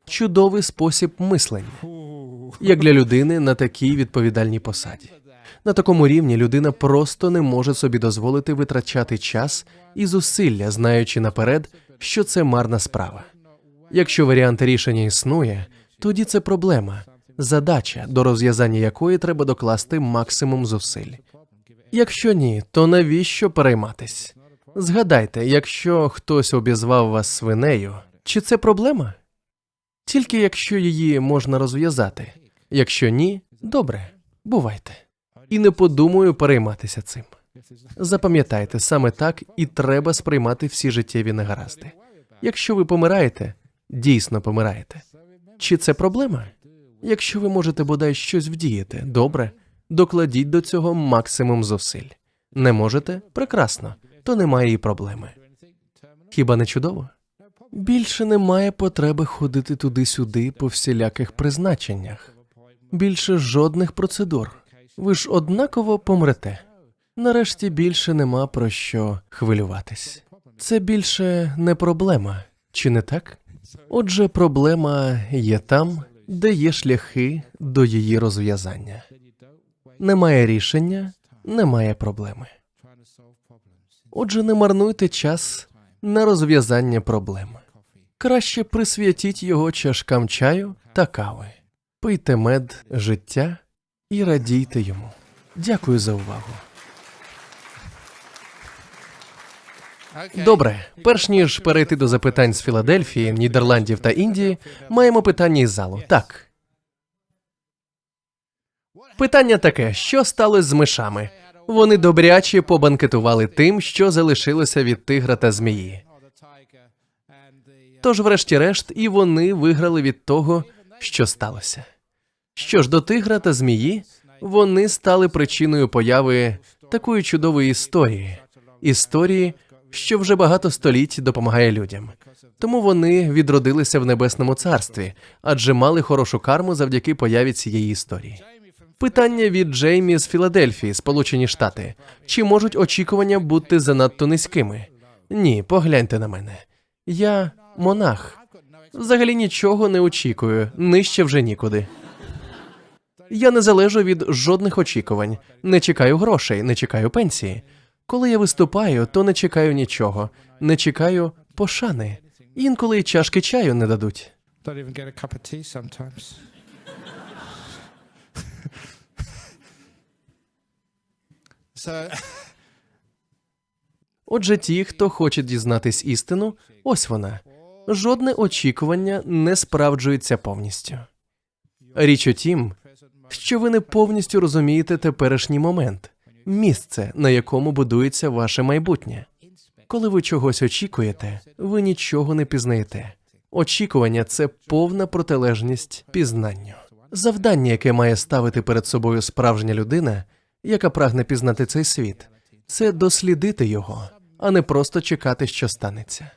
Чудовий спосіб мислення, як для людини на такій відповідальній посаді. На такому рівні людина просто не може собі дозволити витрачати час і зусилля, знаючи наперед, що це марна справа. Якщо варіант рішення існує, тоді це проблема, задача, до розв'язання якої треба докласти максимум зусиль. Якщо ні, то навіщо перейматись? Згадайте, якщо хтось обізвав вас свинею, чи це проблема? Тільки якщо її можна розв'язати. Якщо ні, добре, бувайте. І не подумаю перейматися цим. Запам'ятайте, саме так і треба сприймати всі життєві негаразди. Якщо ви помираєте, дійсно помираєте. Чи це проблема? Якщо ви можете бодай щось вдіяти, добре, докладіть до цього максимум зусиль. Не можете? Прекрасно, то немає і проблеми. Хіба не чудово? Більше немає потреби ходити туди-сюди по всіляких призначеннях. Більше жодних процедур. Ви ж однаково помрете. Нарешті більше нема про що хвилюватись. Це більше не проблема, чи не так? Отже, проблема є там, де є шляхи до її розв'язання. Немає рішення, немає проблеми. Отже, не марнуйте час на розв'язання проблем. Краще присвятіть його чашкам чаю та кави. Пийте мед життя і радійте йому. Дякую за увагу. Добре, перш ніж перейти до запитань з Філадельфії, Нідерландів та Індії, маємо питання із залу. Так. Питання таке, що сталося з мишами? Вони добряче побанкетували тим, що залишилося від тигра та змії. Тож, врешті-решт, і вони виграли від того, що сталося. Що ж до тигра та змії, вони стали причиною появи такої чудової історії, що вже багато століть допомагає людям. Тому вони відродилися в Небесному Царстві, адже мали хорошу карму завдяки появі цієї історії. Питання від Джеймі з Філадельфії, Сполучені Штати. Чи можуть очікування бути занадто низькими? Ні, погляньте на мене. Я монах. Взагалі нічого не очікую, нижче вже нікуди. Я не залежу від жодних очікувань, не чекаю грошей, не чекаю пенсії. Коли я виступаю, то не чекаю нічого, не чекаю пошани. Інколи й чашки чаю не дадуть. Don't even get a cup of tea sometimes. So, Отже, ті, хто хоче дізнатись істину, ось вона. Жодне очікування не справджується повністю. Річ у тім, що ви не повністю розумієте теперішній момент, місце, на якому будується ваше майбутнє. Коли ви чогось очікуєте, ви нічого не пізнаєте. Очікування – це повна протилежність пізнанню. Завдання, яке має ставити перед собою справжня людина, яка прагне пізнати цей світ, це дослідити його, а не просто чекати, що станеться.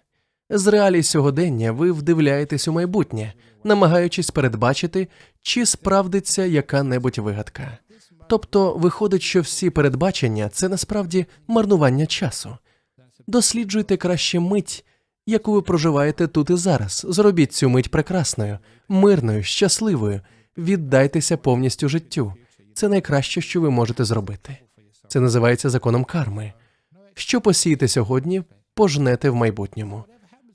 З реалій сьогодення ви вдивляєтесь у майбутнє, намагаючись передбачити, чи справдиться яка-небудь вигадка. Тобто, виходить, що всі передбачення – це насправді марнування часу. Досліджуйте краще мить, яку ви проживаєте тут і зараз. Зробіть цю мить прекрасною, мирною, щасливою. Віддайтеся повністю життю. Це найкраще, що ви можете зробити. Це називається законом карми. Що посієте сьогодні, пожнете в майбутньому.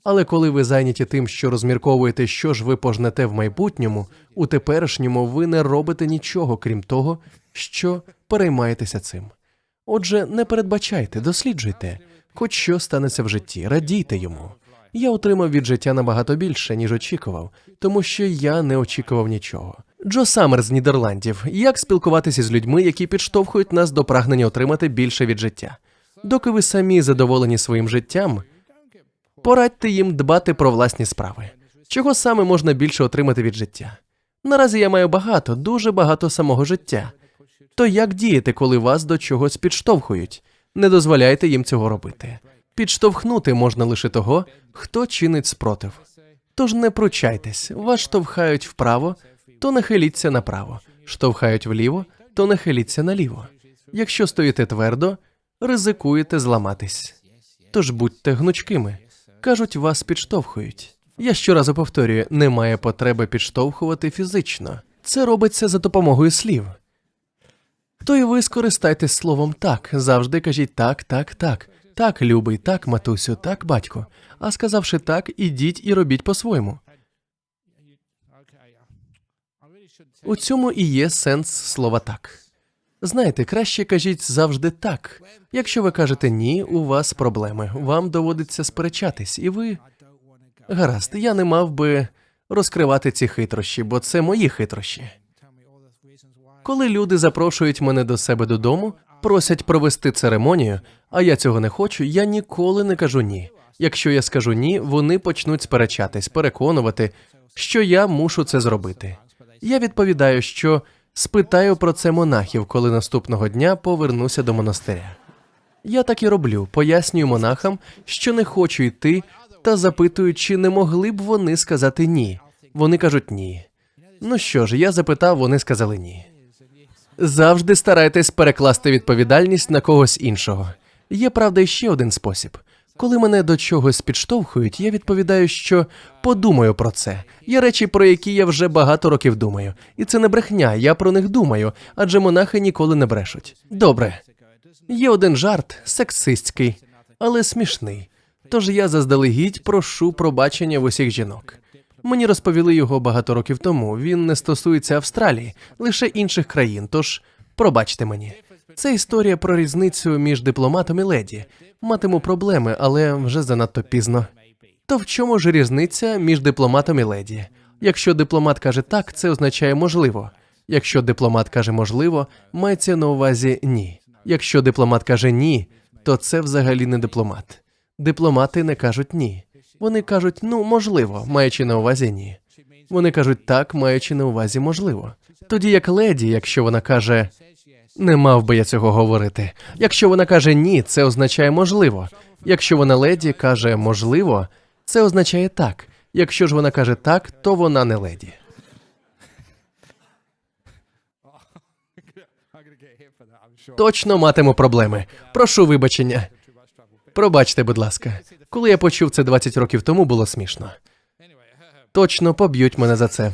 Але коли ви зайняті тим, що розмірковуєте, що ж ви пожнете в майбутньому, у теперішньому ви не робите нічого, крім того, що переймаєтеся цим. Отже, не передбачайте, досліджуйте. Хоч що станеться в житті, радійте йому. Я отримав від життя набагато більше, ніж очікував, тому що я не очікував нічого. Джо Саммер з Нідерландів. Як спілкуватися з людьми, які підштовхують нас до прагнення отримати більше від життя? Доки ви самі задоволені своїм життям, порадьте їм дбати про власні справи. Чого саме можна більше отримати від життя? Наразі я маю багато, дуже багато самого життя. То як діяти, коли вас до чогось підштовхують? Не дозволяйте їм цього робити. Підштовхнути можна лише того, хто чинить спротив. Тож не пручайтесь, вас штовхають вправо, то нахиліться направо, штовхають вліво, то нахиліться наліво. Якщо стоїте твердо, ризикуєте зламатись. Тож будьте гнучкими. Кажуть, вас підштовхують. Я щоразу повторюю, немає потреби підштовхувати фізично. Це робиться за допомогою слів. то й ви скористайтесь словом «так». Завжди кажіть «так, так, так». Так, любий, так, матусю, так, батько. А сказавши «так», ідіть і робіть по-своєму. У цьому і є сенс слова «так». Знаєте, краще кажіть завжди «так». Якщо ви кажете «ні», у вас проблеми. Вам доводиться сперечатись, і ви... Гаразд, я не мав би розкривати ці хитрощі, бо це мої хитрощі. Коли люди запрошують мене до себе додому, просять провести церемонію, а я цього не хочу, я ніколи не кажу «ні». Якщо я скажу «ні», вони почнуть сперечатись, переконувати, що я мушу це зробити. Я відповідаю, що спитаю про це монахів, коли наступного дня повернуся до монастиря. Я так і роблю, пояснюю монахам, що не хочу йти, та запитую, чи не могли б вони сказати «ні». Вони кажуть «ні». Ну що ж, я запитав, вони сказали «ні». Завжди старайтесь перекласти відповідальність на когось іншого. Є, правда, ще один спосіб. Коли мене до чогось підштовхують, я відповідаю, що подумаю про це. Є речі, про які я вже багато років думаю. І це не брехня, я про них думаю, адже монахи ніколи не брешуть. Добре. Є один жарт, сексистський, але смішний. Тож я заздалегідь прошу пробачення в усіх жінок. Мені розповіли його багато років тому. Він не стосується Австралії, лише інших країн, тож пробачте мені. Це історія про різницю між дипломатом і леді. Матиму проблеми, але вже занадто пізно. То в чому ж різниця між дипломатом і леді? Якщо дипломат каже «так», це означає «можливо». Якщо дипломат каже «можливо», мається на увазі «ні». Якщо дипломат каже «ні», то це взагалі не дипломат. Дипломати не кажуть «ні». Вони кажуть «ну, можливо», маючи на увазі «ні». Вони кажуть «так», маючи на увазі «можливо». Тоді як леді, якщо вона каже «не мав би я цього говорити», якщо вона каже «ні», це означає «можливо». Якщо вона леді каже «можливо», це означає «так». Якщо ж вона каже «так», то вона не леді. Точно матиму проблеми. Прошу вибачення. Пробачте, будь ласка. Коли я почув це 20 років тому, було смішно. Точно поб'ють мене за це.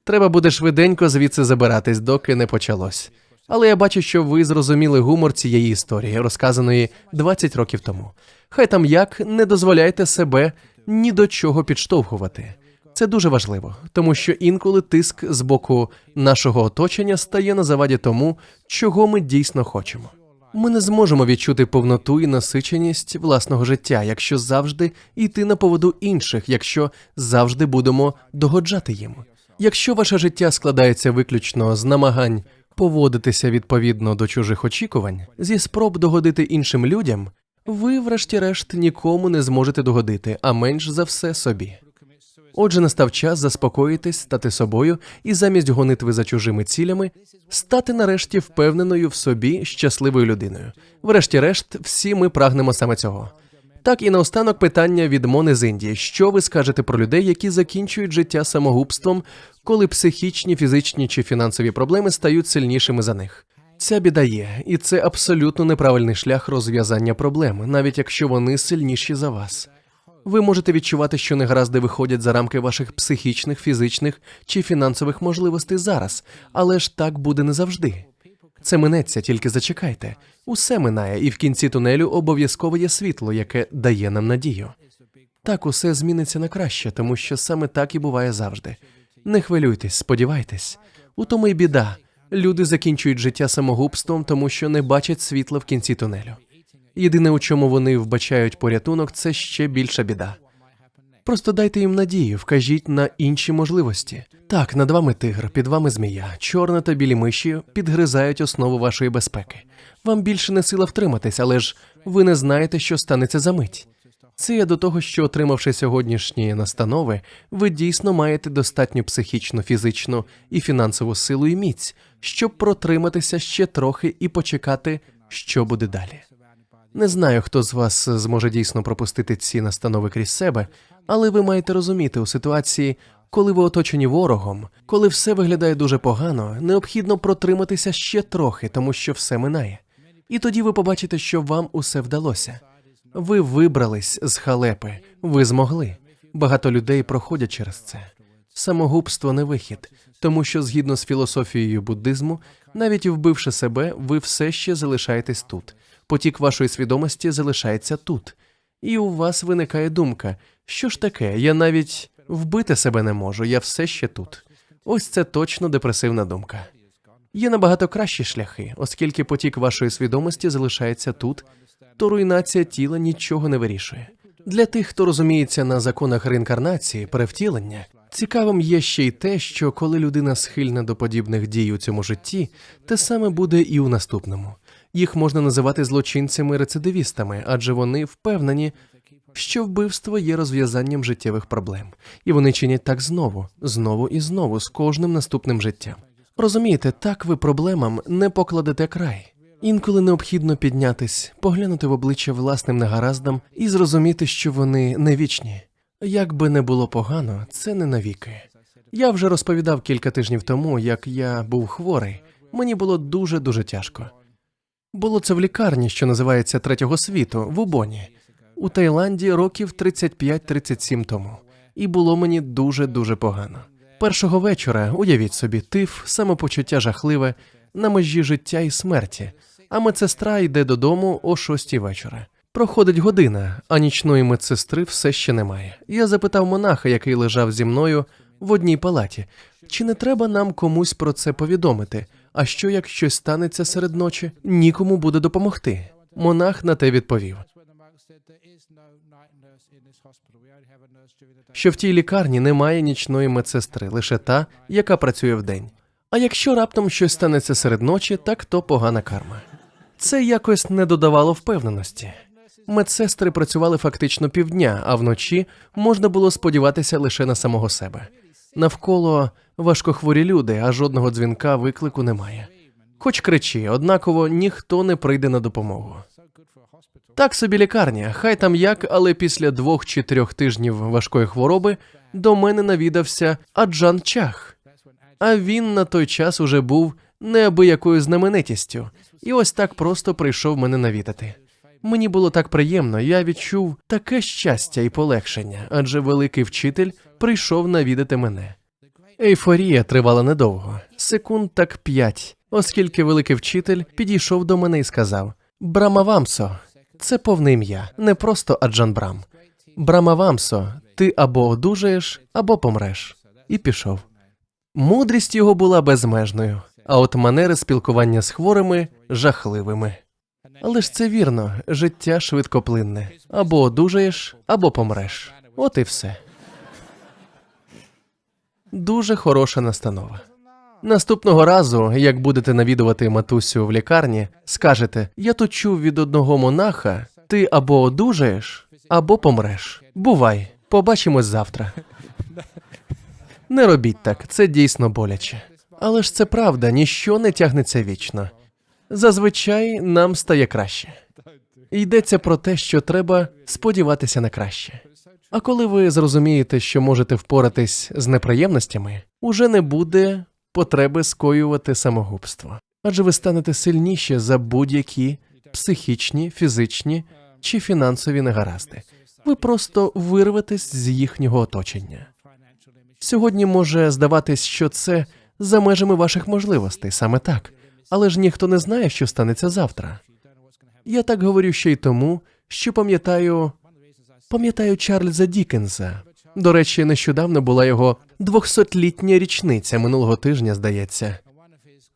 Треба буде швиденько звідси забиратись, доки не почалось. Але я бачу, що ви зрозуміли гумор цієї історії, розказаної 20 років тому. Хай там як, не дозволяйте себе ні до чого підштовхувати. Це дуже важливо, тому що інколи тиск з боку нашого оточення стає на заваді тому, чого ми дійсно хочемо. Ми не зможемо відчути повноту і насиченість власного життя, якщо завжди йти на поводу інших, якщо завжди будемо догоджати їм. Якщо ваше життя складається виключно з намагань поводитися відповідно до чужих очікувань, зі спроб догодити іншим людям, ви, врешті-решт, нікому не зможете догодити, а менш за все собі. Отже, настав час заспокоїтись, стати собою і замість гонитви за чужими цілями, стати нарешті впевненою в собі щасливою людиною. Врешті-решт, всі ми прагнемо саме цього. Так і наостанок питання від Мони з Індії. Що ви скажете про людей, які закінчують життя самогубством, коли психічні, фізичні чи фінансові проблеми стають сильнішими за них? Ця біда є, і це абсолютно неправильний шлях розв'язання проблем, навіть якщо вони сильніші за вас. Ви можете відчувати, що негаразди виходять за рамки ваших психічних, фізичних чи фінансових можливостей зараз, але ж так буде не завжди. Це минеться, тільки зачекайте. Усе минає, і в кінці тунелю обов'язково є світло, яке дає нам надію. Так, усе зміниться на краще, тому що саме так і буває завжди. Не хвилюйтесь, сподівайтесь. У тому й біда. Люди закінчують життя самогубством, тому що не бачать світла в кінці тунелю. Єдине, у чому вони вбачають порятунок, це ще більша біда. Просто дайте їм надію, вкажіть на інші можливості. Так, над вами тигр, під вами змія, чорна та білі миші підгризають основу вашої безпеки. Вам більше не сила втриматись, але ж ви не знаєте, що станеться за мить. Це я до того, що, отримавши сьогоднішні настанови, ви дійсно маєте достатню психічну, фізичну і фінансову силу і міць, щоб протриматися ще трохи і почекати, що буде далі. Не знаю, хто з вас зможе дійсно пропустити ці настанови крізь себе, але ви маєте розуміти, у ситуації, коли ви оточені ворогом, коли все виглядає дуже погано, необхідно протриматися ще трохи, тому що все минає. І тоді ви побачите, що вам усе вдалося. Ви вибрались з халепи, ви змогли. Багато людей проходять через це. Самогубство не вихід, тому що згідно з філософією буддизму, навіть вбивши себе, ви все ще залишаєтесь тут. Потік вашої свідомості залишається тут. І у вас виникає думка, що ж таке, я навіть вбити себе не можу, я все ще тут. Ось це точно депресивна думка. Є набагато кращі шляхи, оскільки потік вашої свідомості залишається тут, то руйнація тіла нічого не вирішує. Для тих, хто розуміється на законах реінкарнації, перевтілення, цікавим є ще й те, що коли людина схильна до подібних дій у цьому житті, те саме буде і у наступному. Їх можна називати злочинцями-рецидивістами, адже вони впевнені, що вбивство є розв'язанням життєвих проблем. І вони чинять так знову і знову, з кожним наступним життям. Розумієте, так ви проблемам не покладете край. Інколи необхідно піднятись, поглянути в обличчя власним негараздам і зрозуміти, що вони не вічні. Як би не було погано, це не навіки. Я вже розповідав кілька тижнів тому, як я був хворий. Мені було дуже тяжко. Було це в лікарні, що називається Третього світу, в Убоні, у Таїланді років 35-37 тому. І було мені дуже погано. Першого вечора, уявіть собі, тиф, самопочуття жахливе, на межі життя і смерті, а медсестра йде додому о 6 вечора. Проходить година, а нічної медсестри все ще немає. Я запитав монаха, який лежав зі мною в одній палаті, чи не треба нам комусь про це повідомити, а що як щось станеться серед ночі, нікому буде допомогти. Монах на те відповів, що в тій лікарні немає нічної медсестри, лише та, яка працює вдень. А якщо раптом щось станеться серед ночі, так то погана карма. Це якось не додавало впевненості. Медсестри працювали фактично півдня, а вночі можна було сподіватися лише на самого себе. Навколо важкохворі люди, а жодного дзвінка виклику немає. Хоч кричи, однаково ніхто не прийде на допомогу. Так собі лікарня, хай там як, але після 2 чи 3 тижнів важкої хвороби до мене навідався Аджан Чах. А він на той час уже був неабиякою знаменитістю, і ось так просто прийшов мене навідати. Мені було так приємно, я відчув таке щастя і полегшення, адже великий вчитель прийшов навідати мене. Ейфорія тривала недовго, секунд так 5, оскільки великий вчитель підійшов до мене і сказав: «Брамавамсо, це повне ім'я, не просто Аджан Брам. Брамавамсо, ти або одужаєш, або помреш». І пішов. Мудрість його була безмежною, а от манери спілкування з хворими – жахливими. Але ж це вірно, життя швидкоплинне. Або одужаєш, або помреш. От і все. Дуже хороша настанова. Наступного разу, як будете навідувати матусю в лікарні, скажете: «Я тут чув від одного монаха, ти або одужаєш, або помреш. Бувай, побачимось завтра». Не робіть так, це дійсно боляче. Але ж це правда, ніщо не тягнеться вічно. Зазвичай нам стає краще. Йдеться про те, що треба сподіватися на краще. А коли ви зрозумієте, що можете впоратись з неприємностями, уже не буде потреби скоювати самогубство. Адже ви станете сильніші за будь-які психічні, фізичні чи фінансові негаразди. Ви просто вирветесь з їхнього оточення. Сьогодні може здаватись, що це за межами ваших можливостей, саме так. Але ж ніхто не знає, що станеться завтра. Я так говорю ще й тому, що пам'ятаю Чарльза Дікенса. До речі, нещодавно була його 200-літня річниця, минулого тижня, здається.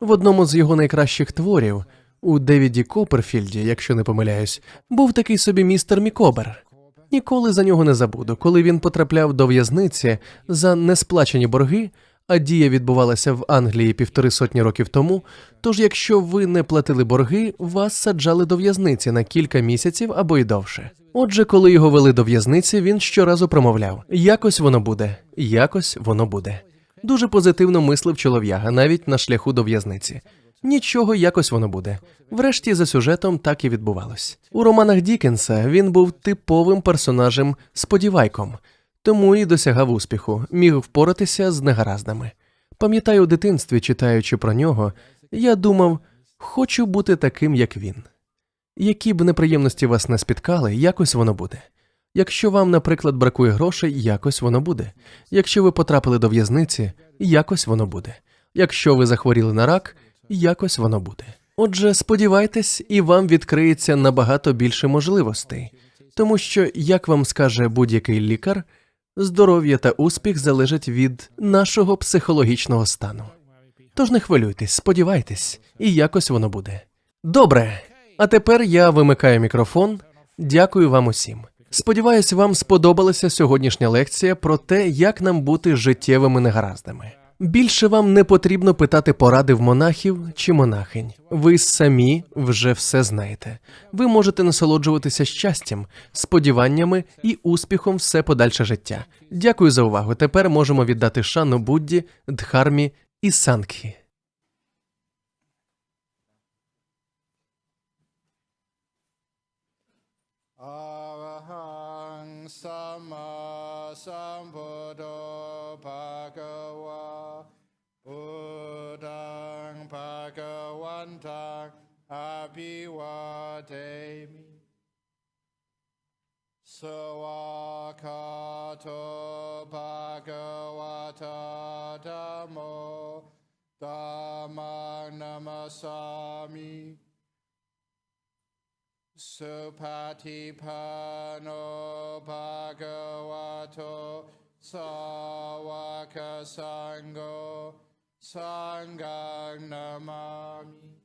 В одному з його найкращих творів, у Девіді Копперфільді, якщо не помиляюсь, був такий собі містер Мікобер. Ніколи за нього не забуду. Коли він потрапляв до в'язниці за несплачені борги, а дія відбувалася в Англії 150 років тому, тож якщо ви не платили борги, вас саджали до в'язниці на кілька місяців або й довше. Отже, коли його вели до в'язниці, він щоразу промовляв: «Якось воно буде, якось воно буде». Дуже позитивно мислив чолов'яга, навіть на шляху до в'язниці. Нічого, якось воно буде. Врешті, за сюжетом так і відбувалось. У романах Дікенса він був типовим персонажем-сподівайком, тому і досягав успіху, міг впоратися з негараздами. Пам'ятаю, у дитинстві, читаючи про нього, я думав: хочу бути таким, як він. Які б неприємності вас не спіткали, якось воно буде. Якщо вам, наприклад, бракує грошей, якось воно буде. Якщо ви потрапили до в'язниці, якось воно буде. Якщо ви захворіли на рак, якось воно буде. Отже, сподівайтесь, і вам відкриється набагато більше можливостей. Тому що, як вам скаже будь-який лікар, здоров'я та успіх залежать від нашого психологічного стану. Тож не хвилюйтесь, сподівайтесь, і якось воно буде. Добре, а тепер я вимикаю мікрофон. Дякую вам усім. Сподіваюсь, вам сподобалася сьогоднішня лекція про те, як нам бути життєвими негараздами. Більше вам не потрібно питати поради в монахів чи монахинь. Ви самі вже все знаєте. Ви можете насолоджуватися щастям, сподіваннями і успіхом все подальше життя. Дякую за увагу. Тепер можемо віддати шану Будді, Дхармі і Сангхі. Arahang Sama Sambuddho Bhagava Buddhang Bhagavantang Abhivademi Sawakato Bhagavata Dhammo Dhammang Namasami Supatipano Bhagavato Sawaka Sangho Sanghang Namami